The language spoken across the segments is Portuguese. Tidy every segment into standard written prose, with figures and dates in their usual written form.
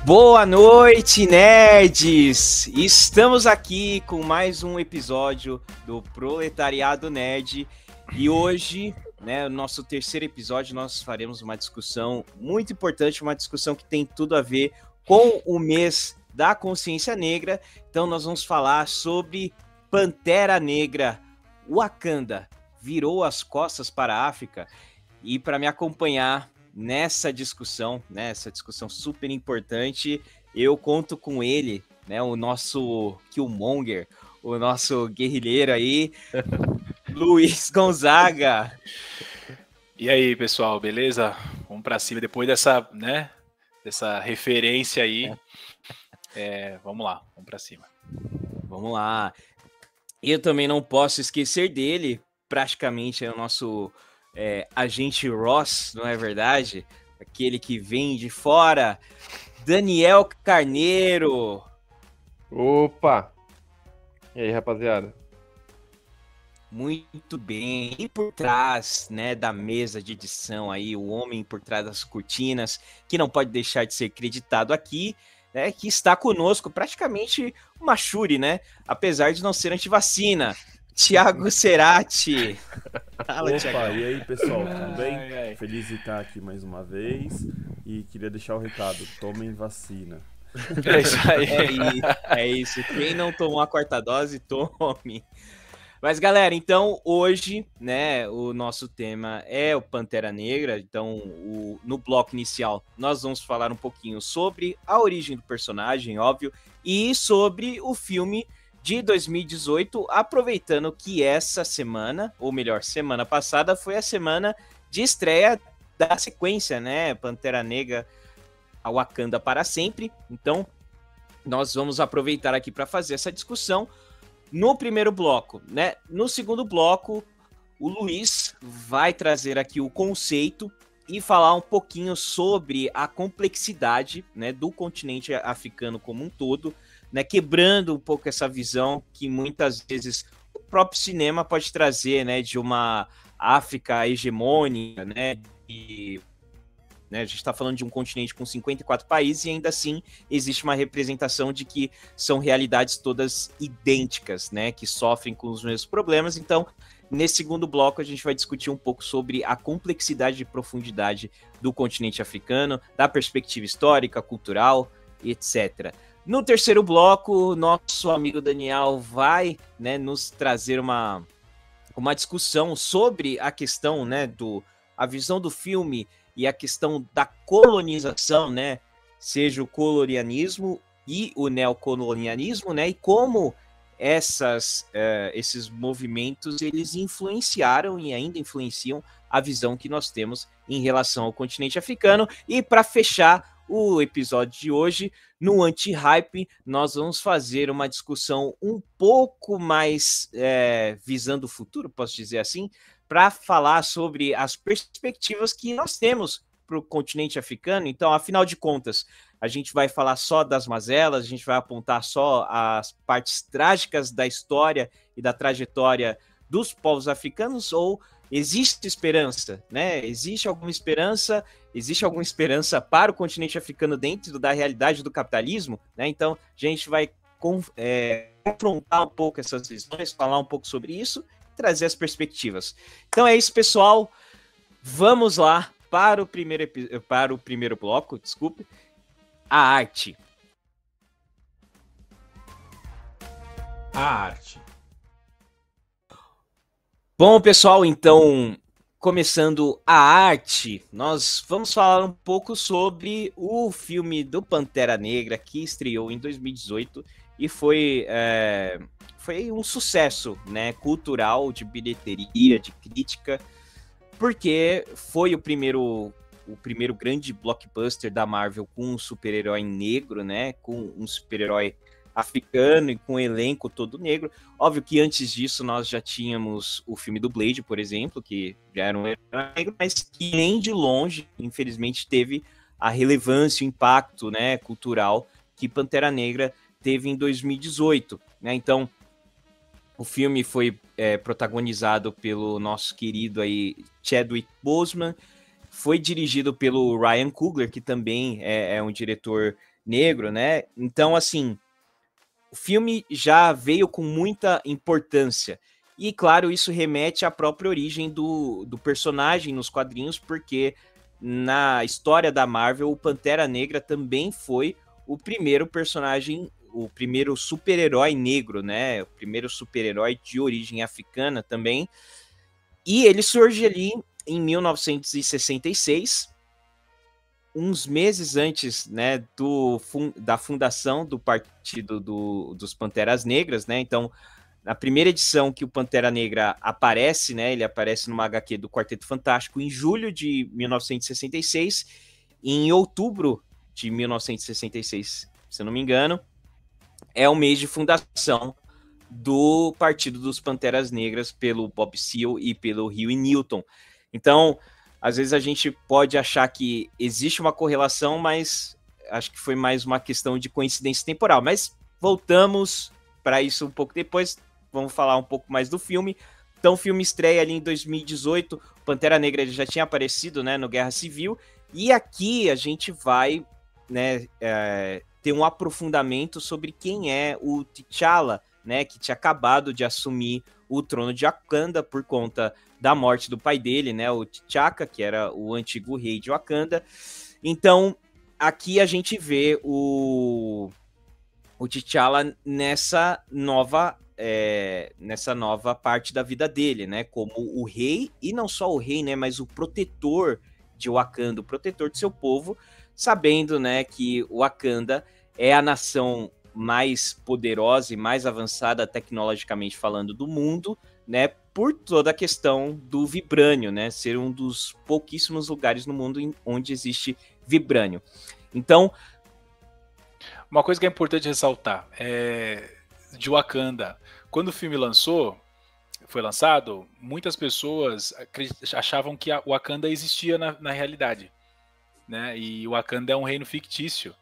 Boa noite, nerds! Estamos aqui com mais um episódio do Proletariado Nerd e hoje, no nosso terceiro episódio, nós faremos uma discussão muito importante, uma discussão que tem tudo a ver com o mês da consciência negra. Então nós vamos falar sobre Pantera Negra. Wakanda virou as costas para a África, e para me acompanhar nessa discussão, né, essa discussão super importante, eu conto com ele, né, o nosso Killmonger, o nosso guerrilheiro aí, Luiz Gonzaga. E aí, pessoal, beleza? Vamos para cima depois dessa, né, dessa referência aí. Vamos lá, vamos para cima. Vamos lá. Eu também não posso esquecer dele, praticamente é o nosso agente Ross, não é verdade? Aquele que vem de fora, Daniel Carneiro. Opa! E aí, rapaziada? Muito bem. E por trás, né, da mesa de edição aí, o homem por trás das cortinas, que não pode deixar de ser creditado aqui, né, que está conosco, praticamente uma Shuri, né? Apesar de não ser antivacina. Thiago Cerati. Fala, opa, Thiago. E aí, pessoal, tudo bem? Feliz de estar aqui mais uma vez e queria deixar o recado, tomem vacina. É isso aí. É isso. Quem não tomou a quarta dose, tome. Mas, galera, então, hoje, né, o nosso tema é o Pantera Negra. Então, no bloco inicial, nós vamos falar um pouquinho sobre a origem do personagem, óbvio, e sobre o filme de 2018, aproveitando que essa semana, ou melhor, semana passada, foi a semana de estreia da sequência, né? Pantera Negra, a Wakanda para sempre. Então, nós vamos aproveitar aqui para fazer essa discussão no primeiro bloco, né? No segundo bloco, o Luiz vai trazer aqui o conceito e falar um pouquinho sobre a complexidade, né, do continente africano como um todo, né, quebrando um pouco essa visão que muitas vezes o próprio cinema pode trazer, né, de uma África hegemônica, né, e, né, a gente está falando de um continente com 54 países e ainda assim existe uma representação de que são realidades todas idênticas, né, que sofrem com os mesmos problemas. Então, nesse segundo bloco, a gente vai discutir um pouco sobre a complexidade e profundidade do continente africano, da perspectiva histórica, cultural, etc. No terceiro bloco, nosso amigo Daniel vai, né, nos trazer uma discussão sobre a questão, né, a visão do filme e a questão da colonização, né, seja o colonialismo e o neocolonialismo, né, e como esses movimentos eles influenciaram e ainda influenciam a visão que nós temos em relação ao continente africano. E para fechar o episódio de hoje, no Anti-Hype, nós vamos fazer uma discussão um pouco mais visando o futuro, posso dizer assim, para falar sobre as perspectivas que nós temos para o continente africano. Então, afinal de contas, a gente vai falar só das mazelas, a gente vai apontar só as partes trágicas da história e da trajetória dos povos africanos, ou existe esperança, né? Existe alguma esperança para o continente africano dentro da realidade do capitalismo, né? Então, a gente vai confrontar um pouco essas visões, falar um pouco sobre isso, trazer as perspectivas. Então é isso, pessoal. Vamos lá para o primeiro bloco, desculpe. A arte. Bom, pessoal, então, começando a arte, nós vamos falar um pouco sobre o filme do Pantera Negra, que estreou em 2018 e foi um sucesso, né, cultural, de bilheteria, de crítica, porque foi o primeiro grande blockbuster da Marvel com um super-herói negro, né, com um super-herói africano e com um elenco todo negro. Óbvio que antes disso nós já tínhamos o filme do Blade, por exemplo, que já era um herói negro, mas que nem de longe, infelizmente, teve a relevância, o impacto, né, cultural que Pantera Negra teve em 2018, né? Então, o filme foi protagonizado pelo nosso querido aí Chadwick Boseman, foi dirigido pelo Ryan Coogler, que também é um diretor negro, né? Então, assim, o filme já veio com muita importância. E, claro, isso remete à própria origem do personagem nos quadrinhos, porque na história da Marvel, o Pantera Negra também foi o primeiro personagem, o primeiro super-herói negro, né? O primeiro super-herói de origem africana também. E ele surge ali em 1966, uns meses antes, né, da fundação do Partido dos Panteras Negras, né? Então, na primeira edição que o Pantera Negra aparece, né, ele aparece numa HQ do Quarteto Fantástico em julho de 1966, e em outubro de 1966, se eu não me engano, é o mês de fundação do Partido dos Panteras Negras pelo Bob Seale e pelo Huey Newton. Então, às vezes a gente pode achar que existe uma correlação, mas acho que foi mais uma questão de coincidência temporal. Mas voltamos para isso um pouco depois. Vamos falar um pouco mais do filme. Então, o filme estreia ali em 2018. O Pantera Negra ele já tinha aparecido, né, no Guerra Civil. E aqui a gente vai, né, ter um aprofundamento sobre quem é o T'Challa, né, que tinha acabado de assumir o trono de Wakanda por conta da morte do pai dele, né, o T'Chaka, que era o antigo rei de Wakanda. Então, aqui a gente vê o T'Challa nessa nova parte da vida dele, né, como o rei, e não só o rei, né, mas o protetor de Wakanda, o protetor de seu povo, sabendo, né, que Wakanda é a nação mais poderosa e mais avançada tecnologicamente falando do mundo, né, por toda a questão do vibrânio, né, ser um dos pouquíssimos lugares no mundo onde existe vibrânio. Então, uma coisa que é importante ressaltar de Wakanda, quando o filme foi lançado, muitas pessoas achavam que o Wakanda existia na realidade, né, e o Wakanda é um reino fictício,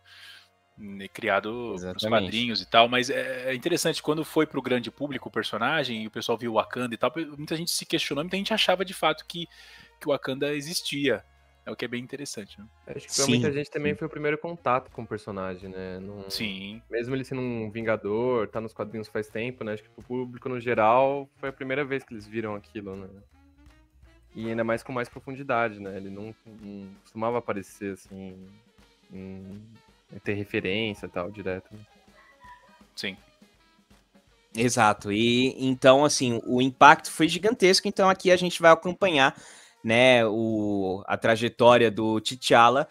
criado nos quadrinhos e tal, mas é interessante, quando foi pro grande público o personagem, e o pessoal viu o Wakanda e tal, muita gente se questionou, muita gente achava de fato que o Wakanda existia, o que é bem interessante, né? Acho que pra muita gente também foi o primeiro contato com o personagem, né? Sim. Mesmo ele sendo um vingador, tá nos quadrinhos faz tempo, né? Acho que pro público no geral foi a primeira vez que eles viram aquilo, né? E ainda mais com mais profundidade, né? Ele não costumava aparecer assim, ter referência e tal, direto. Né? Sim. Exato. E então, assim, o impacto foi gigantesco. Então, aqui a gente vai acompanhar, né, a trajetória do T'Challa.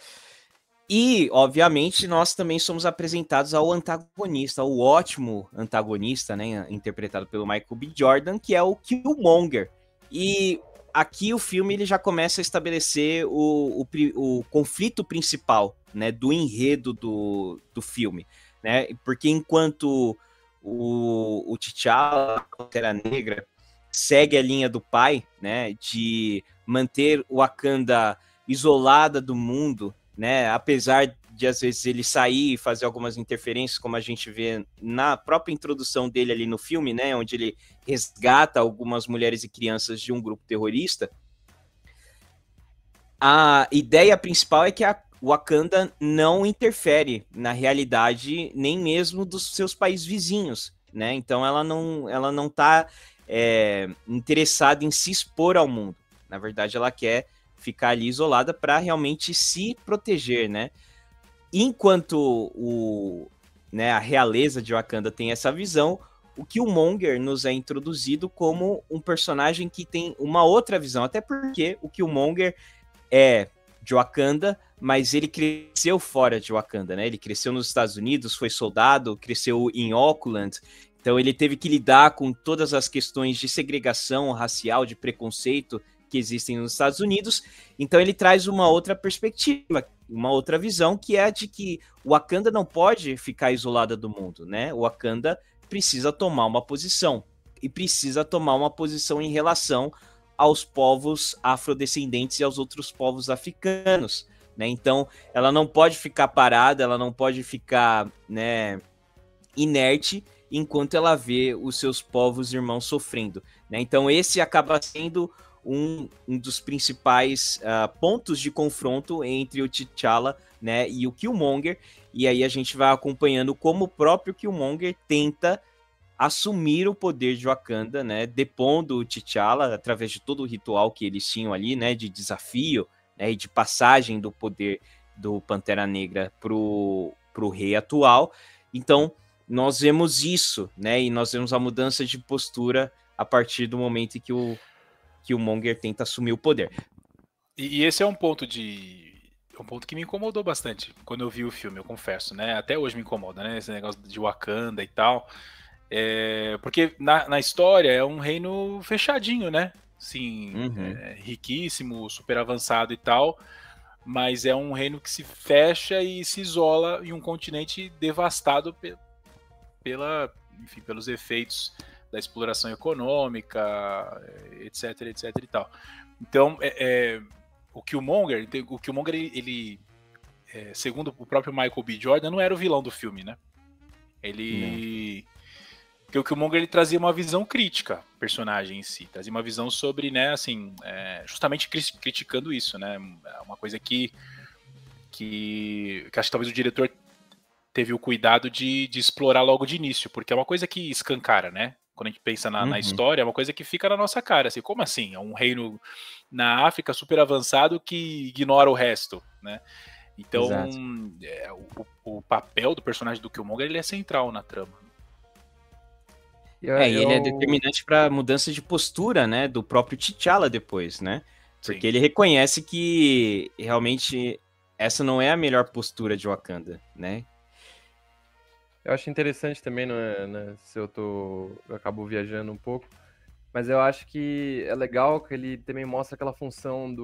E, obviamente, nós também somos apresentados ao antagonista, ao ótimo antagonista, né, interpretado pelo Michael B. Jordan, que é o Killmonger. E aqui o filme ele já começa a estabelecer o conflito principal, né, do enredo do filme, né? Porque enquanto o T'Challa, a Pantera Negra, segue a linha do pai, né, de manter o Wakanda isolada do mundo, né, apesar de às vezes ele sair e fazer algumas interferências, como a gente vê na própria introdução dele ali no filme, né, onde ele resgata algumas mulheres e crianças de um grupo terrorista. A ideia principal é que a Wakanda não interfere na realidade nem mesmo dos seus países vizinhos, né? Então ela não tá interessada em se expor ao mundo. Na verdade, ela quer ficar ali isolada para realmente se proteger, né? Enquanto a realeza de Wakanda tem essa visão, o Killmonger nos é introduzido como um personagem que tem uma outra visão, até porque o Killmonger é de Wakanda, mas ele cresceu fora de Wakanda, né? Ele cresceu nos Estados Unidos, foi soldado, cresceu em Auckland, então ele teve que lidar com todas as questões de segregação racial, de preconceito que existem nos Estados Unidos, então ele traz uma outra perspectiva, uma outra visão, que é a de que o Wakanda não pode ficar isolada do mundo, né? O Wakanda precisa tomar uma posição, e precisa tomar uma posição em relação aos povos afrodescendentes e aos outros povos africanos, né? Então, ela não pode ficar parada, ela não pode ficar, né, inerte enquanto ela vê os seus povos irmãos sofrendo, né? Então, esse acaba sendo um dos principais pontos de confronto entre o T'Challa, né, e o Killmonger, e aí a gente vai acompanhando como o próprio Killmonger tenta assumir o poder de Wakanda, né, depondo o T'Challa através de todo o ritual que eles tinham ali, né, de desafio, né, e de passagem do poder do Pantera Negra pro rei atual. Então, nós vemos isso, né, e nós vemos a mudança de postura a partir do momento em que o Killmonger tenta assumir o poder. E esse é um ponto que me incomodou bastante quando eu vi o filme, eu confesso, né? Até hoje me incomoda, né? Esse negócio de Wakanda e tal. Porque na história é um reino fechadinho, né? Sim, riquíssimo, super avançado e tal. Mas é um reino que se fecha e se isola em um continente devastado pelos efeitos da exploração econômica, etc, etc e tal. Então, o Killmonger, ele segundo o próprio Michael B. Jordan, não era o vilão do filme, né? Porque o Killmonger ele trazia uma visão crítica, o personagem em si, trazia uma visão sobre, né, assim, justamente criticando isso, né? Uma coisa que acho que talvez o diretor teve o cuidado de explorar logo de início, porque é uma coisa que escancara, né? Quando a gente pensa na história, é uma coisa que fica na nossa cara. Assim, como assim? É um reino na África super avançado que ignora o resto, né? Então, o papel do personagem do Killmonger ele é central na trama. Ele é determinante para mudança de postura, né, do próprio T'Challa depois, né? Porque ele reconhece que realmente essa não é a melhor postura de Wakanda, né? Eu acho interessante também, né, se eu acabo viajando um pouco, mas eu acho que é legal que ele também mostra aquela função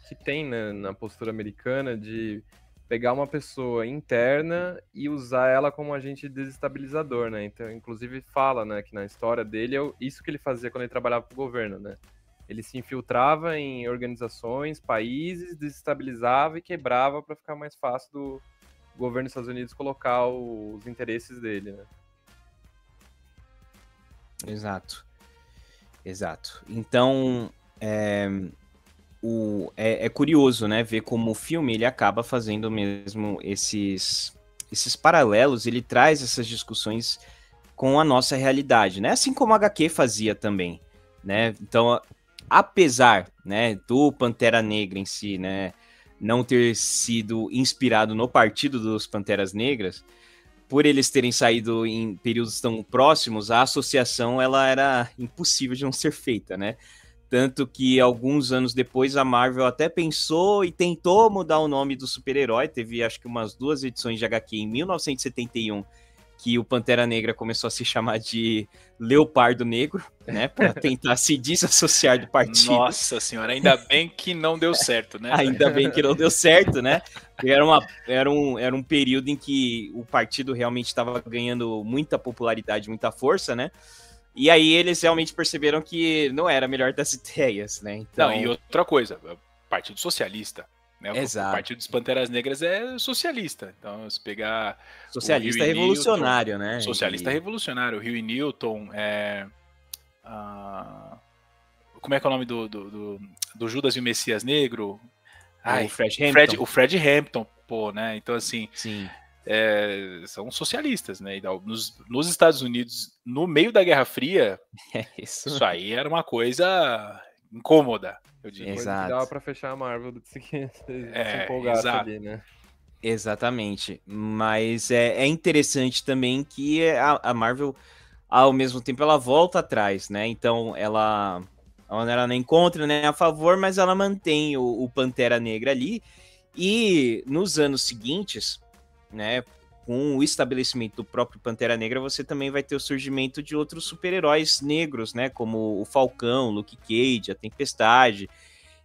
que tem, né, na postura americana de pegar uma pessoa interna e usar ela como agente desestabilizador, né? Então, inclusive fala, né, que na história dele isso que ele fazia quando ele trabalhava para o governo, né? Ele se infiltrava em organizações, países, desestabilizava e quebrava para ficar mais fácil do governo dos Estados Unidos colocar os interesses dele, né? Exato. Então, é curioso, né, ver como o filme ele acaba fazendo mesmo esses paralelos, ele traz essas discussões com a nossa realidade, né, assim como a HQ fazia também, né, então, apesar, né, do Pantera Negra em si, né, não ter sido inspirado no Partido dos Panteras Negras, por eles terem saído em períodos tão próximos, a associação ela era impossível de não ser feita, né? Tanto que alguns anos depois a Marvel até pensou e tentou mudar o nome do super-herói. Teve acho que umas 2 edições de HQ em 1971 que o Pantera Negra começou a se chamar de Leopardo Negro, né? Para tentar se desassociar do partido. Nossa senhora, ainda bem que não deu certo, né? Ainda bem que não deu certo, né? Era um período em que o partido realmente estava ganhando muita popularidade, muita força, né? E aí eles realmente perceberam que não era a melhor das ideias, né? Então... Não, e outra coisa, Partido Socialista. Né? Exato. O Partido dos Panteras Negras é socialista. Então, se pegar. Socialista revolucionário, Newton, né? Socialista revolucionário. O Huey Newton. Como é que é o nome do Judas e o Messias Negro? O Fred Hampton. O Fred Hampton, pô, né? Então, assim. Sim. São socialistas, né? Então, nos Estados Unidos, no meio da Guerra Fria, isso aí era uma coisa incômoda, eu diria. Exato. Dava pra fechar a Marvel se empolgasse ali, né? Exatamente. Mas é interessante também que a Marvel, ao mesmo tempo, ela volta atrás, né? Então, ela não encontra, né, a favor, mas ela mantém o Pantera Negra ali. E nos anos seguintes, né, com o estabelecimento do próprio Pantera Negra, você também vai ter o surgimento de outros super-heróis negros, né, como o Falcão, Luke Cage, a Tempestade.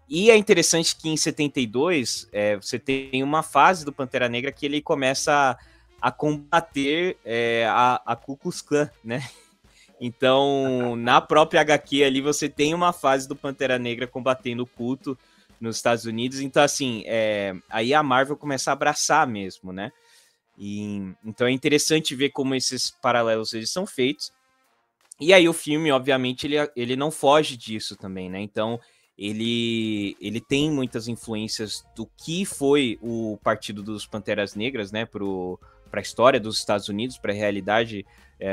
E é interessante que em 72 você tem uma fase do Pantera Negra que ele começa a combater a Ku Klux Klan, né? Então, na própria HQ ali, você tem uma fase do Pantera Negra combatendo o culto nos Estados Unidos. Então, assim, aí a Marvel começa a abraçar mesmo, né? Então é interessante ver como esses paralelos eles são feitos. E aí o filme, obviamente, ele não foge disso também, né? Então ele tem muitas influências do que foi o Partido dos Panteras Negras, né, para a história dos Estados Unidos, para a realidade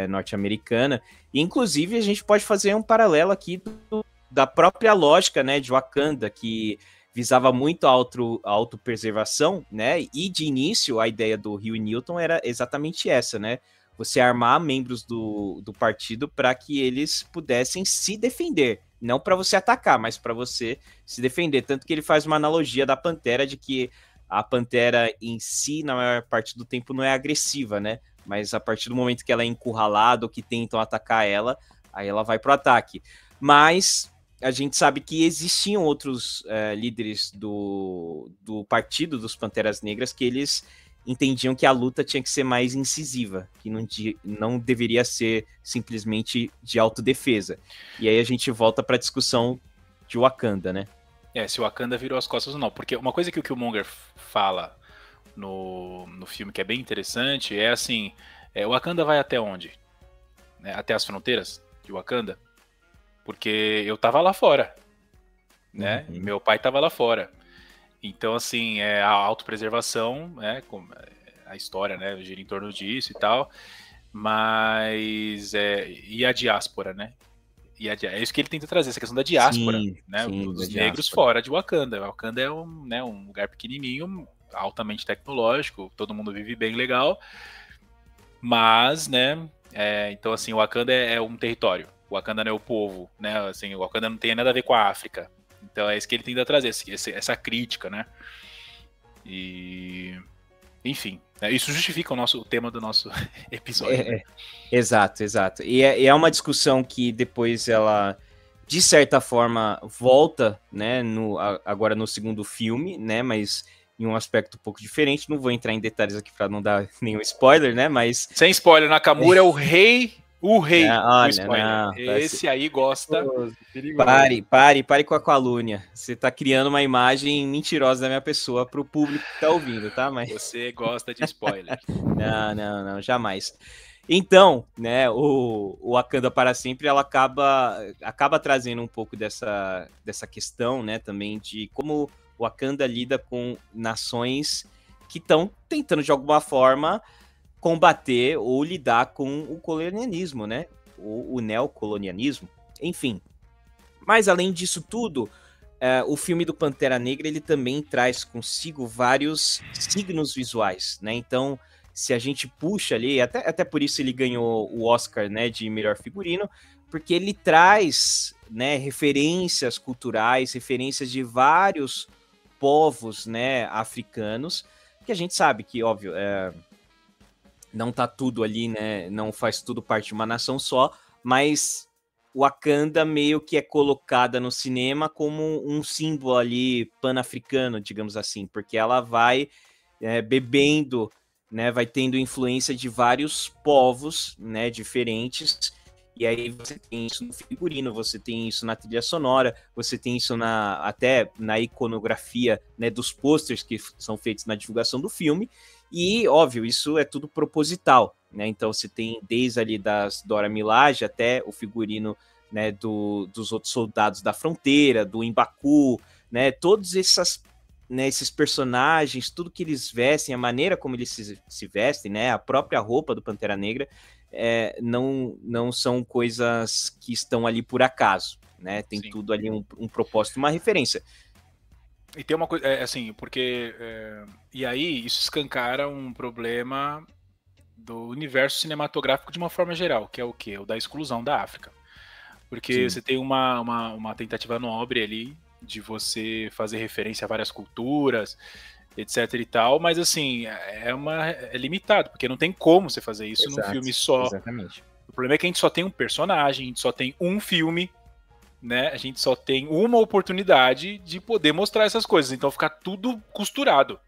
norte-americana. E, inclusive, a gente pode fazer um paralelo aqui da própria lógica, né, de Wakanda, que visava muito a autopreservação, né, e de início a ideia do Huey Newton era exatamente essa, né, você armar membros do partido para que eles pudessem se defender, não para você atacar, mas para você se defender, tanto que ele faz uma analogia da Pantera, de que a Pantera em si, na maior parte do tempo, não é agressiva, né, mas a partir do momento que ela é encurralada ou que tentam atacar ela, aí ela vai pro ataque. Mas a gente sabe que existiam outros líderes do Partido dos Panteras Negras que eles entendiam que a luta tinha que ser mais incisiva, que não deveria ser simplesmente de autodefesa. E aí a gente volta para a discussão de Wakanda, né? Se o Wakanda virou as costas ou não. Porque uma coisa que o Killmonger fala no filme que é bem interessante é assim, o Wakanda vai até onde? Né? Até as fronteiras de Wakanda? Porque eu tava lá fora, né? Uhum. Meu pai tava lá fora. Então, assim, a autopreservação, né? A história, né? Gira em torno disso e tal. Mas, e a diáspora, né? É isso que ele tenta trazer, essa questão da diáspora, Sim, né? sim, Dos da negros diáspora. fora de Wakanda. Wakanda é um lugar pequenininho, altamente tecnológico, todo mundo vive bem legal. Mas, né? Então, assim, o Wakanda é um território. O Wakanda não é o povo, né? Assim, o Wakanda não tem nada a ver com a África. Então é isso que ele tenta trazer, essa crítica, né? E... Enfim, isso justifica o tema do nosso episódio. Né? Exato. E é uma discussão que depois ela, de certa forma, volta, né? Agora no segundo filme, né? Mas em um aspecto um pouco diferente. Não vou entrar em detalhes aqui para não dar nenhum spoiler, né? Mas... Sem spoiler, Nakamura é o rei... O rei do spoiler. Não, Esse aí gosta. Perigoso. Pare com a calúnia. Você tá criando uma imagem mentirosa da minha pessoa pro público que tá ouvindo, tá? Mas... Você gosta de spoiler. Não, jamais. Então, né, o Wakanda para sempre, ela acaba trazendo um pouco dessa questão, né, também de como o Wakanda lida com nações que estão tentando, de alguma forma, combater ou lidar com o colonialismo, né? O neocolonialismo, enfim. Mas além disso tudo, o filme do Pantera Negra ele também traz consigo vários signos visuais, né? Então, se a gente puxa ali, até por isso ele ganhou o Oscar, né, de melhor figurino, porque ele traz, né, referências culturais, referências de vários povos, né, africanos, que a gente sabe que, óbvio, não tá tudo ali, né? Não faz tudo parte de uma nação só, mas Wakanda meio que é colocada no cinema como um símbolo ali pan-africano, digamos assim, porque ela vai bebendo, né? Vai tendo influência de vários povos, né? Diferentes. E aí você tem isso no figurino, você tem isso na trilha sonora, você tem isso até na iconografia, né? Dos posters que são feitos na divulgação do filme. E, óbvio, isso é tudo proposital, né? Então, você tem desde ali das Dora Milaje até o figurino, né, dos outros soldados da fronteira, do M'Baku, né? Todos esses personagens, tudo que eles vestem, a maneira como eles se vestem, né? A própria roupa do Pantera Negra, não são coisas que estão ali por acaso, né? Tem Sim. tudo ali um propósito, uma referência. E tem uma coisa, assim, porque... e aí, isso escancara um problema do universo cinematográfico de uma forma geral, que é o quê? O da exclusão da África. Porque Sim. você tem uma tentativa nobre ali de você fazer referência a várias culturas, etc e tal, mas assim, é limitado, porque não tem como você fazer isso num filme só. Exatamente. O problema é que a gente só tem um personagem, a gente só tem um filme, né? A gente só tem uma oportunidade de poder mostrar essas coisas, então fica tudo costurado.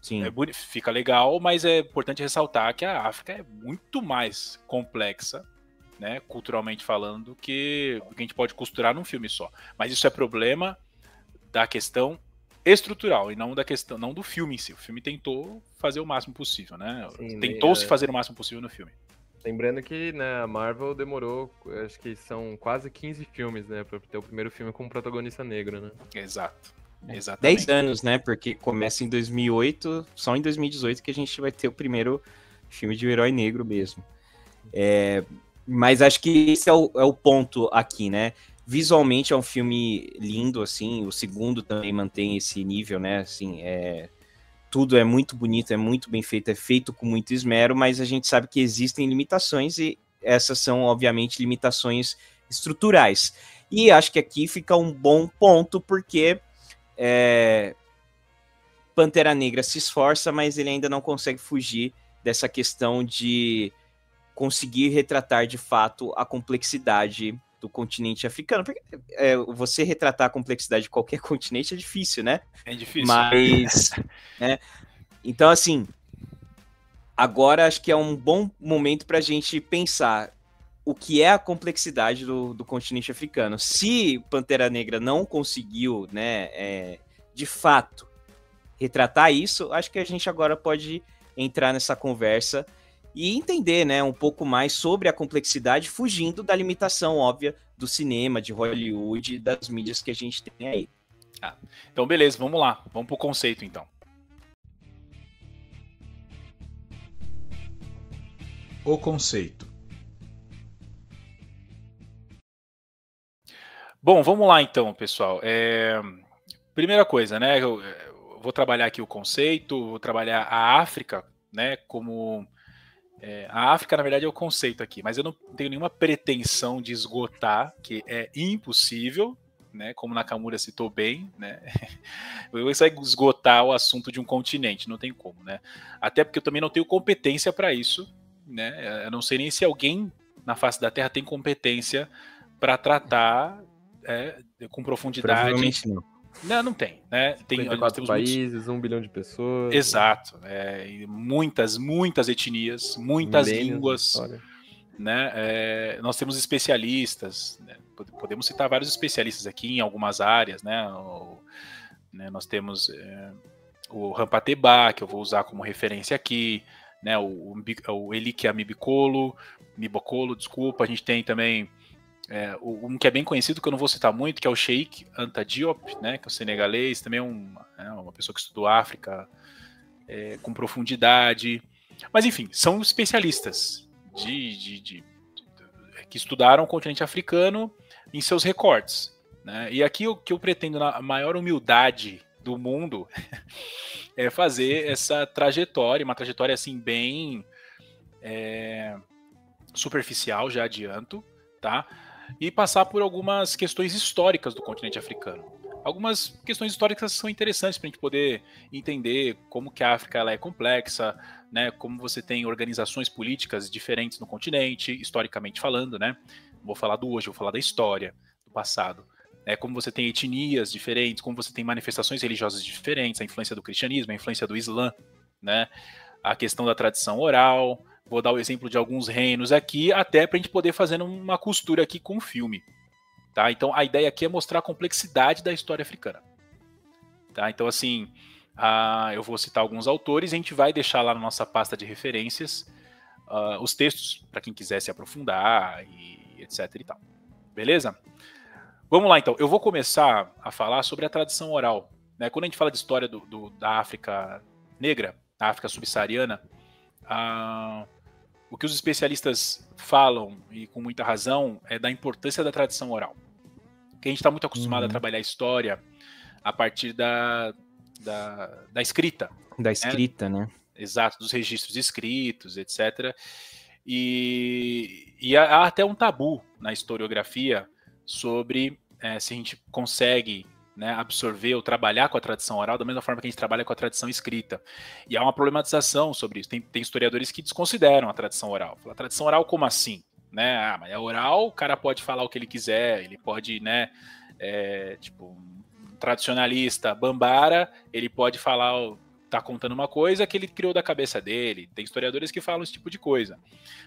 Sim. Fica legal, mas é importante ressaltar que a África é muito mais complexa, né, culturalmente falando, do que a gente pode costurar num filme só. Mas isso é problema da questão estrutural e não da questão, não do filme em si. O filme tentou fazer o máximo possível, né? Sim, tentou se fazer o máximo possível no filme. Lembrando que, né, a Marvel demorou, acho que são quase 15 filmes, né, pra ter o primeiro filme com um protagonista negro, né? Exato. 10 Exatamente. anos, né? Porque começa em 2008, só em 2018 que a gente vai ter o primeiro filme de um herói negro mesmo. Mas acho que esse é o ponto aqui, né? Visualmente é um filme lindo, assim, o segundo também mantém esse nível, né? Assim, tudo é muito bonito, é muito bem feito, é feito com muito esmero, mas a gente sabe que existem limitações e essas são, obviamente, limitações estruturais. E acho que aqui fica um bom ponto, porque Pantera Negra se esforça, mas ele ainda não consegue fugir dessa questão de conseguir retratar de fato a complexidade do continente africano. Porque você retratar a complexidade de qualquer continente é difícil, né? É difícil. Mas, né? Então, assim, agora acho que é um bom momento para a gente pensar o que é a complexidade do continente africano. Se Pantera Negra não conseguiu, né, de fato, retratar isso, acho que a gente agora pode entrar nessa conversa e entender, né, um pouco mais sobre a complexidade, fugindo da limitação óbvia do cinema, de Hollywood e das mídias que a gente tem aí. Então, beleza, vamos lá. Vamos pro conceito, então. O conceito. Bom, vamos lá então, pessoal. Primeira coisa, né? Eu vou trabalhar aqui o conceito, vou trabalhar a África, né? Como a África, na verdade, é o conceito aqui, mas eu não tenho nenhuma pretensão de esgotar, que é impossível, né? Como Nakamura citou bem, né? Você vai esgotar o assunto de um continente, não tem como, né? Até porque eu também não tenho competência para isso, né? Eu não sei nem se alguém na face da Terra tem competência para tratar com profundidade. Provavelmente não. Não tem, né? Tem 54 países, 1 bilhão de pessoas. Exato. Muitas etnias, muitas línguas. Né? Nós temos especialistas, né? Podemos citar vários especialistas aqui em algumas áreas, né? Nós temos o Rampateba, que eu vou usar como referência aqui, né? O Elikia Mibokolo, desculpa. A gente tem também um que é bem conhecido, que eu não vou citar muito, que é o Cheikh Anta Diop, né, que é o senegalês, também uma pessoa que estudou África com profundidade. Mas, enfim, são especialistas que estudaram o continente africano em seus recortes. Né? E aqui o que eu pretendo, na maior humildade do mundo, é fazer essa trajetória, uma trajetória assim bem superficial, já adianto, tá? E passar por algumas questões históricas do continente africano. Algumas questões históricas são interessantes para a gente poder entender como que a África ela é complexa, né? Como você tem organizações políticas diferentes no continente, historicamente falando, né? Vou falar do hoje, vou falar da história, do passado. Como você tem etnias diferentes, como você tem manifestações religiosas diferentes, a influência do cristianismo, a influência do Islã, né? A questão da tradição oral. Vou dar o exemplo de alguns reinos aqui, até para a gente poder fazer uma costura aqui com o filme. Tá? Então, a ideia aqui é mostrar a complexidade da história africana. Tá? Então, assim, eu vou citar alguns autores e a gente vai deixar lá na nossa pasta de referências os textos, para quem quiser se aprofundar, e etc. e tal. Beleza? Vamos lá, então. Eu vou começar a falar sobre a tradição oral. Né? Quando a gente fala de história da África negra, da África subsaariana, o que os especialistas falam, e com muita razão, é da importância da tradição oral. Porque a gente está muito acostumado a trabalhar a história a partir da escrita. Da escrita, né? Exato, dos registros escritos, etc. E há até um tabu na historiografia sobre se a gente consegue, né, absorver ou trabalhar com a tradição oral da mesma forma que a gente trabalha com a tradição escrita. E há uma problematização sobre isso. Tem historiadores que desconsideram a tradição oral. Fala, tradição oral como assim? Né? Mas é oral, o cara pode falar o que ele quiser, ele pode, né, tipo, um tradicionalista bambara, ele pode falar, tá contando uma coisa que ele criou da cabeça dele. Tem historiadores que falam esse tipo de coisa.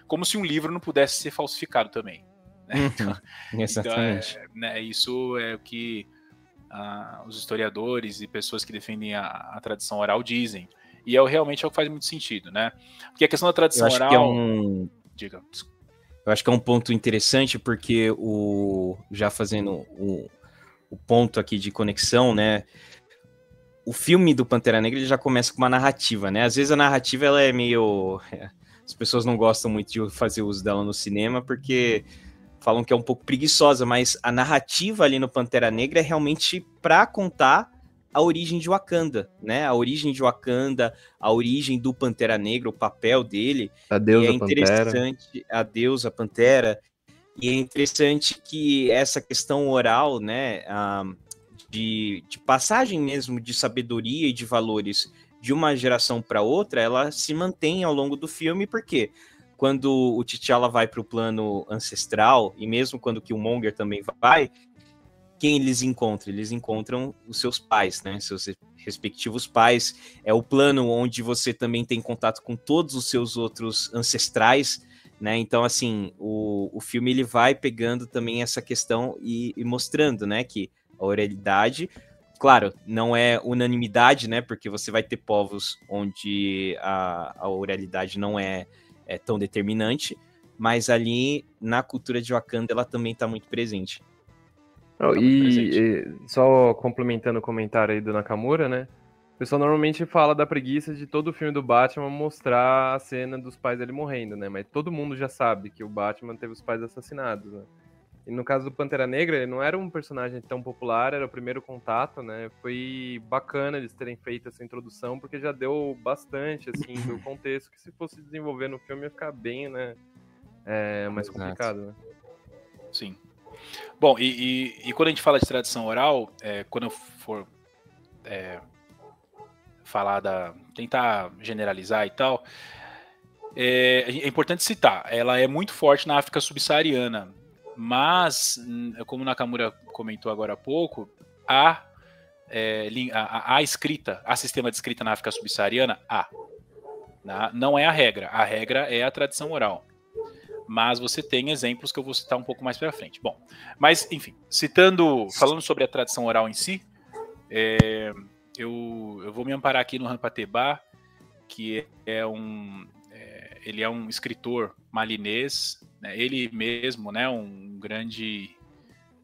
Como se um livro não pudesse ser falsificado também. Né? Exatamente. Né, isso é o que os historiadores e pessoas que defendem a tradição oral dizem. E realmente é o que faz muito sentido, né? Porque a questão da tradição eu acho oral... que Diga. Eu acho que é um ponto interessante porque já fazendo o ponto aqui de conexão, né? O filme do Pantera Negra ele já começa com uma narrativa, né? Às vezes a narrativa ela é meio... As pessoas não gostam muito de fazer uso dela no cinema porque falam que é um pouco preguiçosa, mas a narrativa ali no Pantera Negra é realmente para contar a origem de Wakanda, né? A origem de Wakanda, a origem do Pantera Negra, o papel dele. A deusa e é interessante, Pantera. a deusa Pantera. E é interessante que essa questão oral, né, de passagem mesmo de sabedoria e de valores de uma geração para outra, ela se mantém ao longo do filme, porque quando o T'Challa vai para o plano ancestral, e mesmo quando o Killmonger também vai, quem eles encontram? Eles encontram os seus pais, né? Seus respectivos pais. É o plano onde você também tem contato com todos os seus outros ancestrais, né? Então, assim, o filme ele vai pegando também essa questão e mostrando, né, que a oralidade, claro, não é unanimidade, né? Porque você vai ter povos onde a oralidade não é tão determinante, mas ali na cultura de Wakanda ela também está muito presente. Só complementando o comentário aí do Nakamura, né? O pessoal normalmente fala da preguiça de todo o filme do Batman mostrar a cena dos pais dele morrendo, né? Mas todo mundo já sabe que o Batman teve os pais assassinados, né? E no caso do Pantera Negra, ele não era um personagem tão popular, era o primeiro contato, né? Foi bacana eles terem feito essa introdução, porque já deu bastante, assim, do contexto, que se fosse desenvolver no filme ia ficar bem, né? Mais complicado, né? Sim. Bom, e quando a gente fala de tradição oral, quando eu for tentar generalizar e tal, é importante citar, ela é muito forte na África subsaariana, mas, como o Nakamura comentou agora há pouco, há escrita, há sistema de escrita na África subsaariana? Não é a regra é a tradição oral. Mas você tem exemplos que eu vou citar um pouco mais para frente. Bom, mas enfim, falando sobre a tradição oral em si, eu vou me amparar aqui no Rampateba, que ele é um escritor malinês, né, ele mesmo, né, um grande,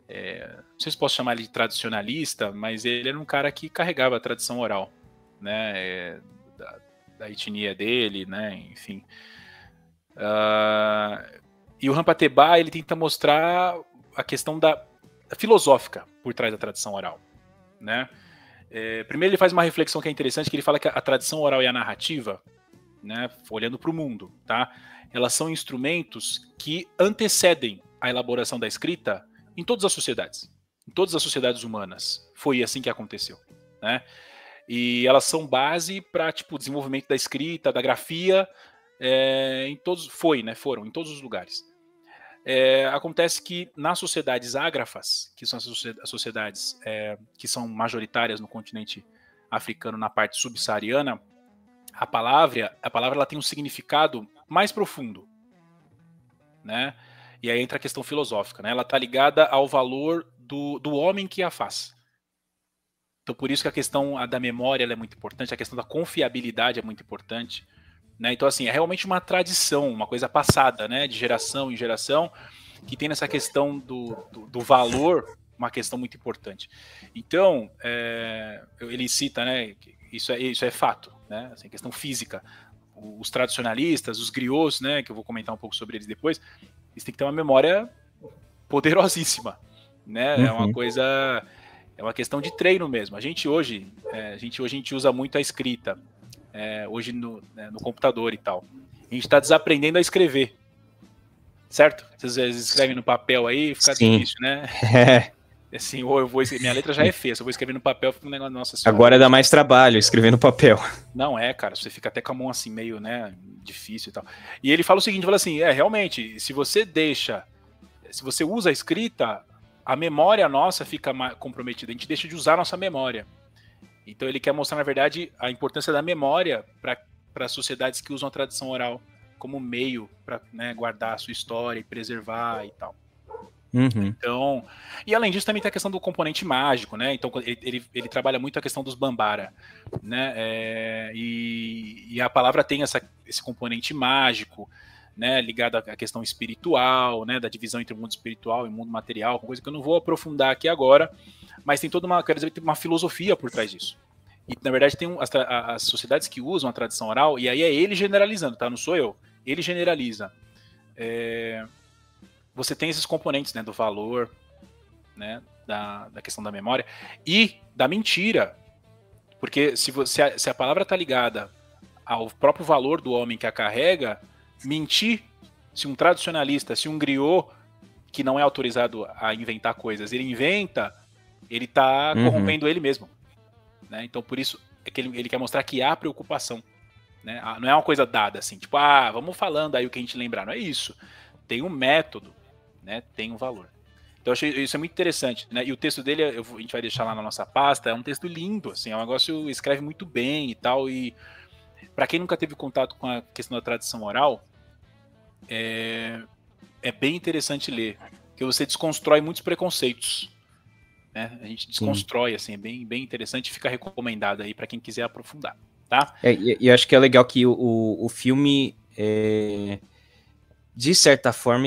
não sei se posso chamar ele de tradicionalista, mas ele era um cara que carregava a tradição oral, né, da etnia dele, né, enfim. E o Rampateba ele tenta mostrar a questão da filosófica por trás da tradição oral, né? Primeiro ele faz uma reflexão que é interessante, que ele fala que a tradição oral e a narrativa, né, olhando para o mundo, tá? Elas são instrumentos que antecedem a elaboração da escrita em todas as sociedades humanas. Foi assim que aconteceu, né? E elas são base para o desenvolvimento da escrita, da grafia, foram em todos os lugares. Acontece que nas sociedades ágrafas, que são as sociedades que são majoritárias no continente africano, na parte subsaariana, a palavra ela tem um significado mais profundo, né? E aí entra a questão filosófica, né? Ela está ligada ao valor do homem que a faz. Então por isso que a questão da memória ela é muito importante, a questão da confiabilidade é muito importante, né? Então assim, é realmente uma tradição, uma coisa passada, né? De geração em geração, que tem nessa questão do valor, uma questão muito importante. Então, ele cita, né? Isso é fato, né? Assim, questão física. Os tradicionalistas, os griots, né? Que eu vou comentar um pouco sobre eles depois, eles têm que ter uma memória poderosíssima, né? Uhum. É uma questão de treino mesmo. A gente hoje usa muito a escrita, hoje no computador e tal. A gente está desaprendendo a escrever, certo? Vocês escrevem no papel aí, fica difícil, né? Assim, ou minha letra já é feia, se eu vou escrever no papel, fica um negócio, nossa senhora. Agora dá mais trabalho escrever no papel. Não cara, você fica até com a mão assim, meio, né, difícil e tal. E ele fala o seguinte, fala assim, realmente, se você usa a escrita, a memória nossa fica comprometida, a gente deixa de usar a nossa memória. Então ele quer mostrar, na verdade, a importância da memória para sociedades que usam a tradição oral como meio para, né, guardar a sua história e preservar e tal. Uhum. Então, e além disso também tem a questão do componente mágico, né? Então ele trabalha muito a questão dos Bambara, né? E a palavra tem esse componente mágico, né, ligada à questão espiritual, né, da divisão entre o mundo espiritual e o mundo material, coisa que eu não vou aprofundar aqui agora, mas tem toda uma, quero dizer, tem uma filosofia por trás disso. E, na verdade, tem as sociedades que usam a tradição oral, e aí é ele generalizando, tá? Não sou eu. Ele generaliza. Você tem esses componentes, né, do valor, né, da questão da memória e da mentira. Porque se a palavra está ligada ao próprio valor do homem que a carrega, mentir, se um tradicionalista, se um griot, que não é autorizado a inventar coisas, ele inventa, ele está corrompendo ele mesmo. Né? Então, por isso, é que ele quer mostrar que há preocupação. Né? Não é uma coisa dada assim, tipo, vamos falando aí o que a gente lembrar. Não é isso. Tem um método, né? Tem um valor. Então, eu achei isso é muito interessante. Né? E o texto dele, a gente vai deixar lá na nossa pasta, é um texto lindo, assim, é um negócio, escreve muito bem e tal, e para quem nunca teve contato com a questão da tradição oral, é bem interessante ler, porque você desconstrói muitos preconceitos, né? A gente desconstrói, assim, é bem interessante, fica recomendado aí para quem quiser aprofundar, tá? E acho que é legal que o filme, de certa forma,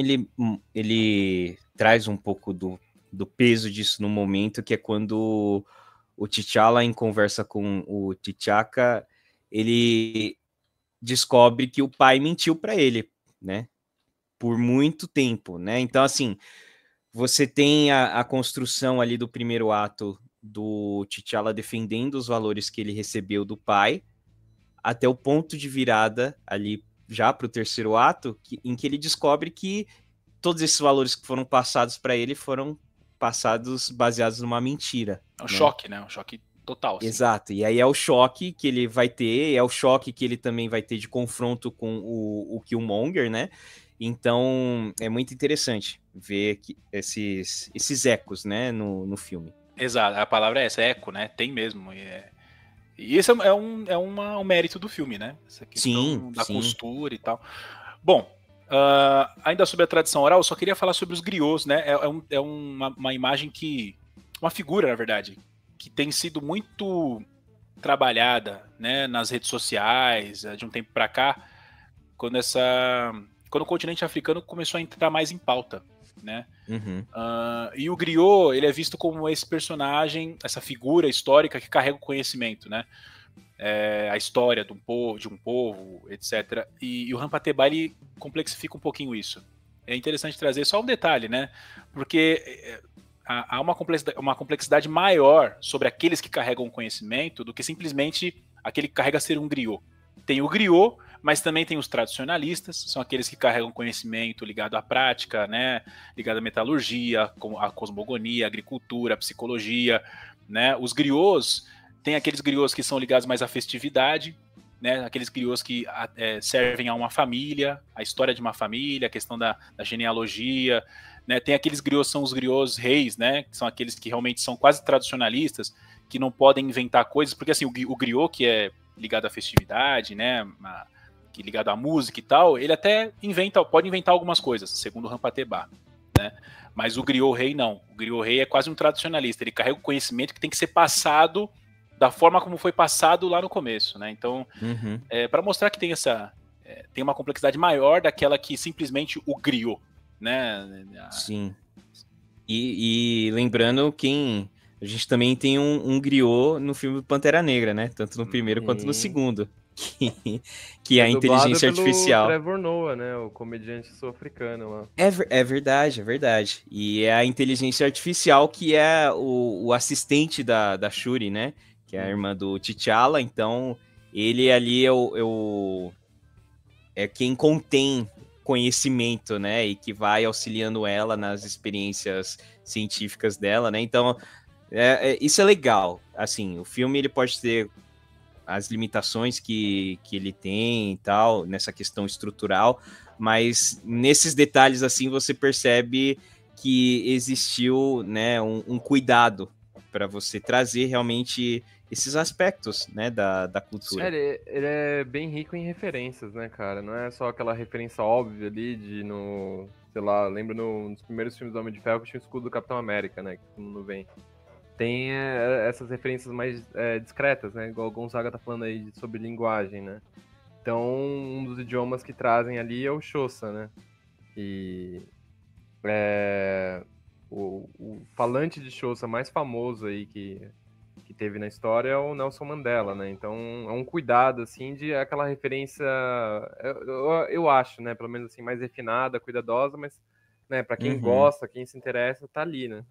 ele traz um pouco do peso disso no momento, que é quando o T'Challa, em conversa com o T'Chaka, ele descobre que o pai mentiu para ele, né? Por muito tempo, né? Então, assim, você tem a construção ali do primeiro ato do T'Challa defendendo os valores que ele recebeu do pai, até o ponto de virada ali já para o terceiro ato, em que ele descobre que todos esses valores que foram passados para ele foram passados baseados numa mentira. É um choque, né? Um choque total. Assim. Exato, e aí é o choque que ele vai ter, é o choque que ele também vai ter de confronto com o Killmonger, né? Então, é muito interessante ver esses ecos, né, no filme. Exato, a palavra é essa, eco, né? Tem mesmo. E esse é um mérito do filme, né? Essa questão da costura e tal. Bom, ainda sobre a tradição oral, eu só queria falar sobre os griots, né? É uma imagem uma figura, na verdade, que tem sido muito trabalhada, né, nas redes sociais, de um tempo para cá, quando o continente africano começou a entrar mais em pauta, né? E o griot, ele é visto como esse personagem, essa figura histórica que carrega o conhecimento, né? A história de um povo, etc. E o Rampateba, ele complexifica um pouquinho isso. É interessante trazer só um detalhe, né? Porque há uma complexidade maior sobre aqueles que carregam o conhecimento do que simplesmente aquele que carrega ser um griot. Tem o griot, mas também tem os tradicionalistas, são aqueles que carregam conhecimento ligado à prática, né? Ligado à metalurgia, à cosmogonia, à agricultura, à psicologia, né? Os griots, tem aqueles griots que são ligados mais à festividade, né? Aqueles griots que servem a uma família, a história de uma família, a questão da genealogia, né? Tem aqueles griots, são os griots reis, né? Que são aqueles que realmente são quase tradicionalistas, que não podem inventar coisas, porque assim, o griot que é ligado à festividade, né? Que ligado à música e tal, ele até pode inventar algumas coisas, segundo o Rampateba, né? Mas o griot rei não. O griot rei é quase um tradicionalista, ele carrega o conhecimento que tem que ser passado da forma como foi passado lá no começo, né? Então, para mostrar que tem tem uma complexidade maior daquela que simplesmente o griot, né? Sim. E lembrando a gente também tem um griot no filme do Pantera Negra, né? Tanto no primeiro quanto no segundo. Que é a inteligência artificial. Pelo Trevor Noah, né? O comediante sul-africano lá. É verdade, é verdade. E é a inteligência artificial que é o assistente da Shuri, né? Que é a irmã do T'Challa. Então, ele ali é quem contém conhecimento, né? E que vai auxiliando ela nas experiências científicas dela, né? Então, isso é legal. Assim, o filme ele pode ter as limitações que ele tem e tal, nessa questão estrutural, mas nesses detalhes, assim, você percebe que existiu, né, um cuidado para você trazer realmente esses aspectos, né, da cultura. Ele é bem rico em referências, né, cara? Não é só aquela referência óbvia ali sei lá, lembro nos primeiros filmes do Homem de Ferro que tinha o escudo do Capitão América, né, que todo mundo vem. Tem essas referências mais discretas, né? Igual o Gonzaga tá falando aí sobre linguagem, né? Então, um dos idiomas que trazem ali é o Xhosa, né? E o falante de Xhosa mais famoso aí que teve na história é o Nelson Mandela, né? Então, é um cuidado, assim, de aquela referência, eu acho, né? Pelo menos, assim, mais refinada, cuidadosa, mas, né, para quem gosta, quem se interessa, tá ali, né?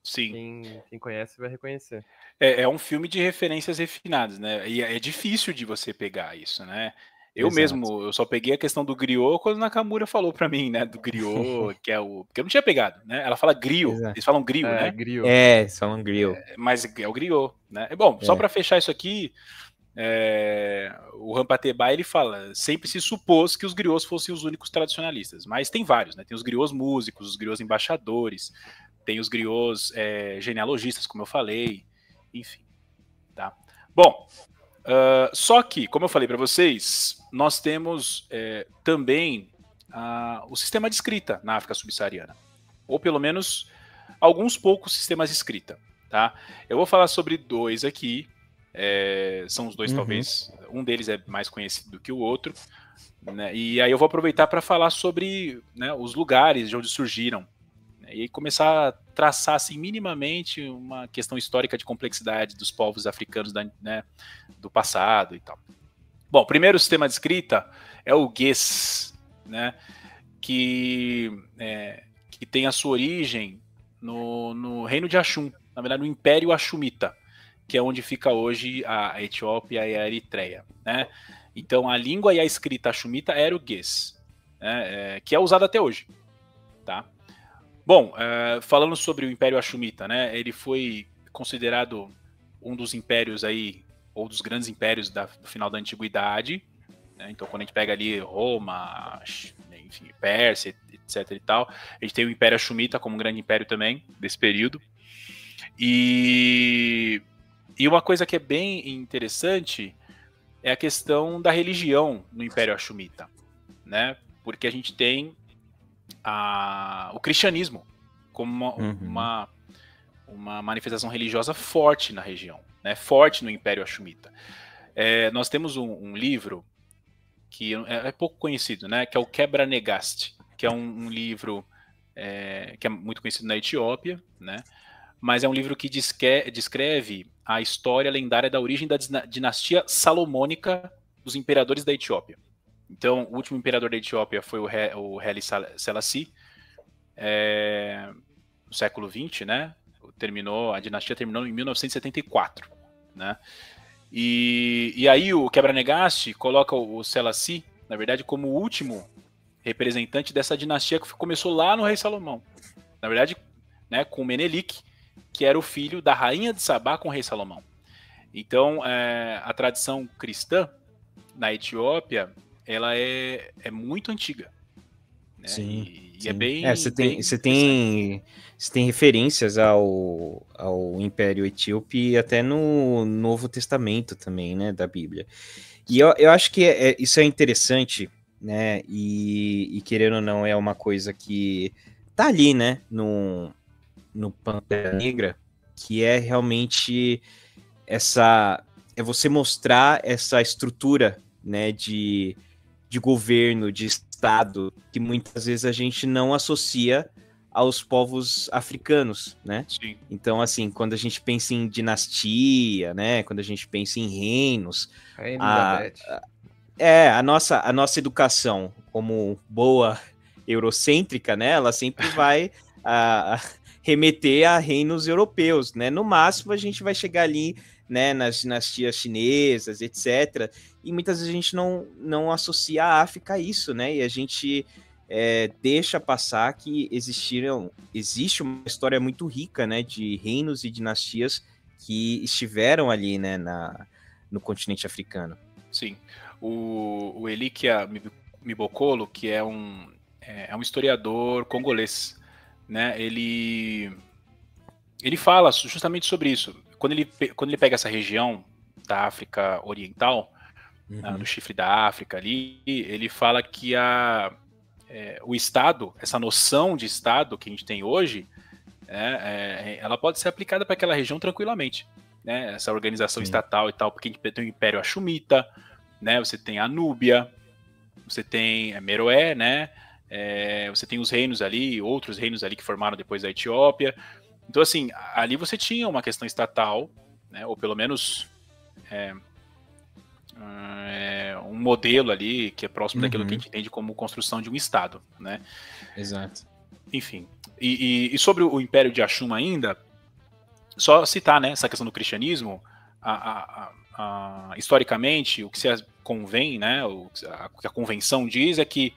Sim. Quem conhece vai reconhecer. É um filme de referências refinadas, né? E é difícil de você pegar isso, né? Eu só peguei a questão do griot quando Nakamura falou pra mim, né? Do griot, que é o... Porque eu não tinha pegado, né? Ela fala griot, Exato. eles falam griot, né? Griot. Só um griot. Mas é o griot, né? Bom, só pra fechar isso aqui, o Rampateba, ele fala, sempre se supôs que os griots fossem os únicos tradicionalistas, mas tem vários, né? Tem os griots músicos, os griots embaixadores, tem os griots genealogistas, como eu falei, enfim, tá? Bom, só que, como eu falei para vocês, nós temos também o sistema de escrita na África subsaariana, ou pelo menos alguns poucos sistemas de escrita, tá? Eu vou falar sobre 2 aqui, são os 2 talvez, um deles é mais conhecido do que o outro, né? E aí eu vou aproveitar para falar sobre, né, os lugares de onde surgiram, né? E começar a traçar assim, minimamente uma questão histórica de complexidade dos povos africanos do passado e tal. Bom, o primeiro sistema de escrita é o Ge'ez, né, que tem a sua origem no reino de Axum, na verdade no Império Axumita, que é onde fica hoje a Etiópia e a Eritreia, né? Então a língua e a escrita Axumita era o Ge'ez, né, que é usado até hoje, tá? Bom, falando sobre o Império Axumita, né, ele foi considerado um dos impérios aí, ou dos grandes impérios do final da Antiguidade, né? Então quando a gente pega ali Roma, enfim, Pérsia, etc e tal, a gente tem o Império Axumita como um grande império também, desse período. E uma coisa que é bem interessante é a questão da religião no Império Axumita, né? Porque a gente tem o cristianismo como uma manifestação religiosa forte na região, né? Forte no Império Axumita. Nós temos um livro que é pouco conhecido, né? Que é o Quebra-Negast, que é um livro que é muito conhecido na Etiópia, né? Mas é um livro que descreve a história lendária da origem da dinastia salomônica dos imperadores da Etiópia. Então, o último imperador da Etiópia foi o Haile Selassie, no século XX, né? A dinastia terminou em 1974, né? E aí o Quebra-Negast coloca o Selassie, na verdade, como o último representante dessa dinastia que começou lá no rei Salomão. Na verdade, né, com Menelik, que era o filho da rainha de Sabá com o rei Salomão. Então, a tradição cristã na Etiópia, ela é muito antiga, né? Sim, e é bem... Você tem referências ao Império Etíope até no Novo Testamento também, né, da Bíblia. E eu acho que isso é interessante, né, e querendo ou não, é uma coisa que tá ali, né, no Pantera Negra, que é realmente você mostrar essa estrutura, né, de governo, de Estado, que muitas vezes a gente não associa aos povos africanos, né? Sim. Então, assim, quando a gente pensa em dinastia, né, quando a gente pensa em reinos, a nossa educação como boa eurocêntrica, né, ela sempre vai remeter a reinos europeus, né? No máximo a gente vai chegar ali, né, nas dinastias chinesas, etc. E muitas vezes a gente não associa a África a isso, né? E a gente deixa passar que existe uma história muito rica, né, de reinos e dinastias que estiveram ali, né, no continente africano. Sim. O Elikia Mibokolo, que é um historiador congolês, né? Ele fala justamente sobre isso. Quando ele pega essa região da África Oriental, no chifre da África ali, ele fala que o Estado, essa noção de Estado que a gente tem hoje, ela pode ser aplicada para aquela região tranquilamente, né? Essa organização estatal e tal, porque a gente tem o Império Axumita, né? Você tem a Núbia, você tem Meroé, né? Você tem os reinos ali, outros reinos ali que formaram depois da Etiópia. Então, assim, ali você tinha uma questão estatal, né? Ou pelo menos um modelo ali que é próximo daquilo que a gente entende como construção de um Estado, né? Exato. Enfim. E sobre o Império de Axum ainda, só citar, né, essa questão do cristianismo, historicamente, o que se convém, né, o que a convenção diz é que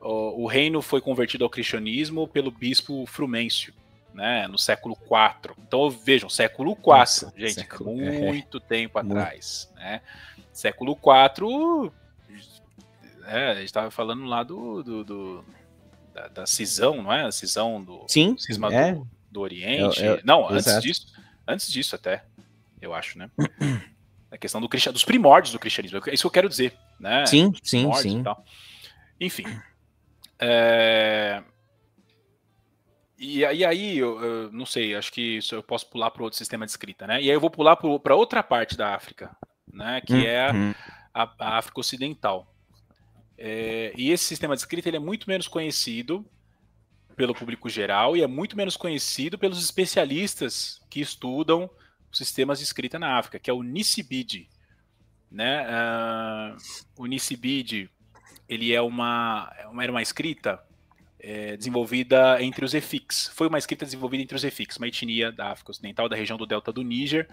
o reino foi convertido ao cristianismo pelo bispo Frumêncio, né, no século IV. Então vejam, século IV, Nossa, gente, muito tempo atrás, né? Século IV, a gente estava falando lá da cisão, não é? A cisão do cisma do Oriente. Não, antes disso até, eu acho, né? A questão dos primórdios do cristianismo, é isso que eu quero dizer, né? Sim. E tal. Enfim. E aí, eu não sei, acho que isso eu posso pular para outro sistema de escrita, né? E aí eu vou pular para outra parte da África, né? Que é a África Ocidental. E esse sistema de escrita ele é muito menos conhecido pelo público geral e é muito menos conhecido pelos especialistas que estudam os sistemas de escrita na África, que é o Nicibide, né? O Nicibide ele era uma escrita desenvolvida entre os Efiks. Foi uma escrita desenvolvida entre os Efiks, uma etnia da África Ocidental, da região do delta do Níger,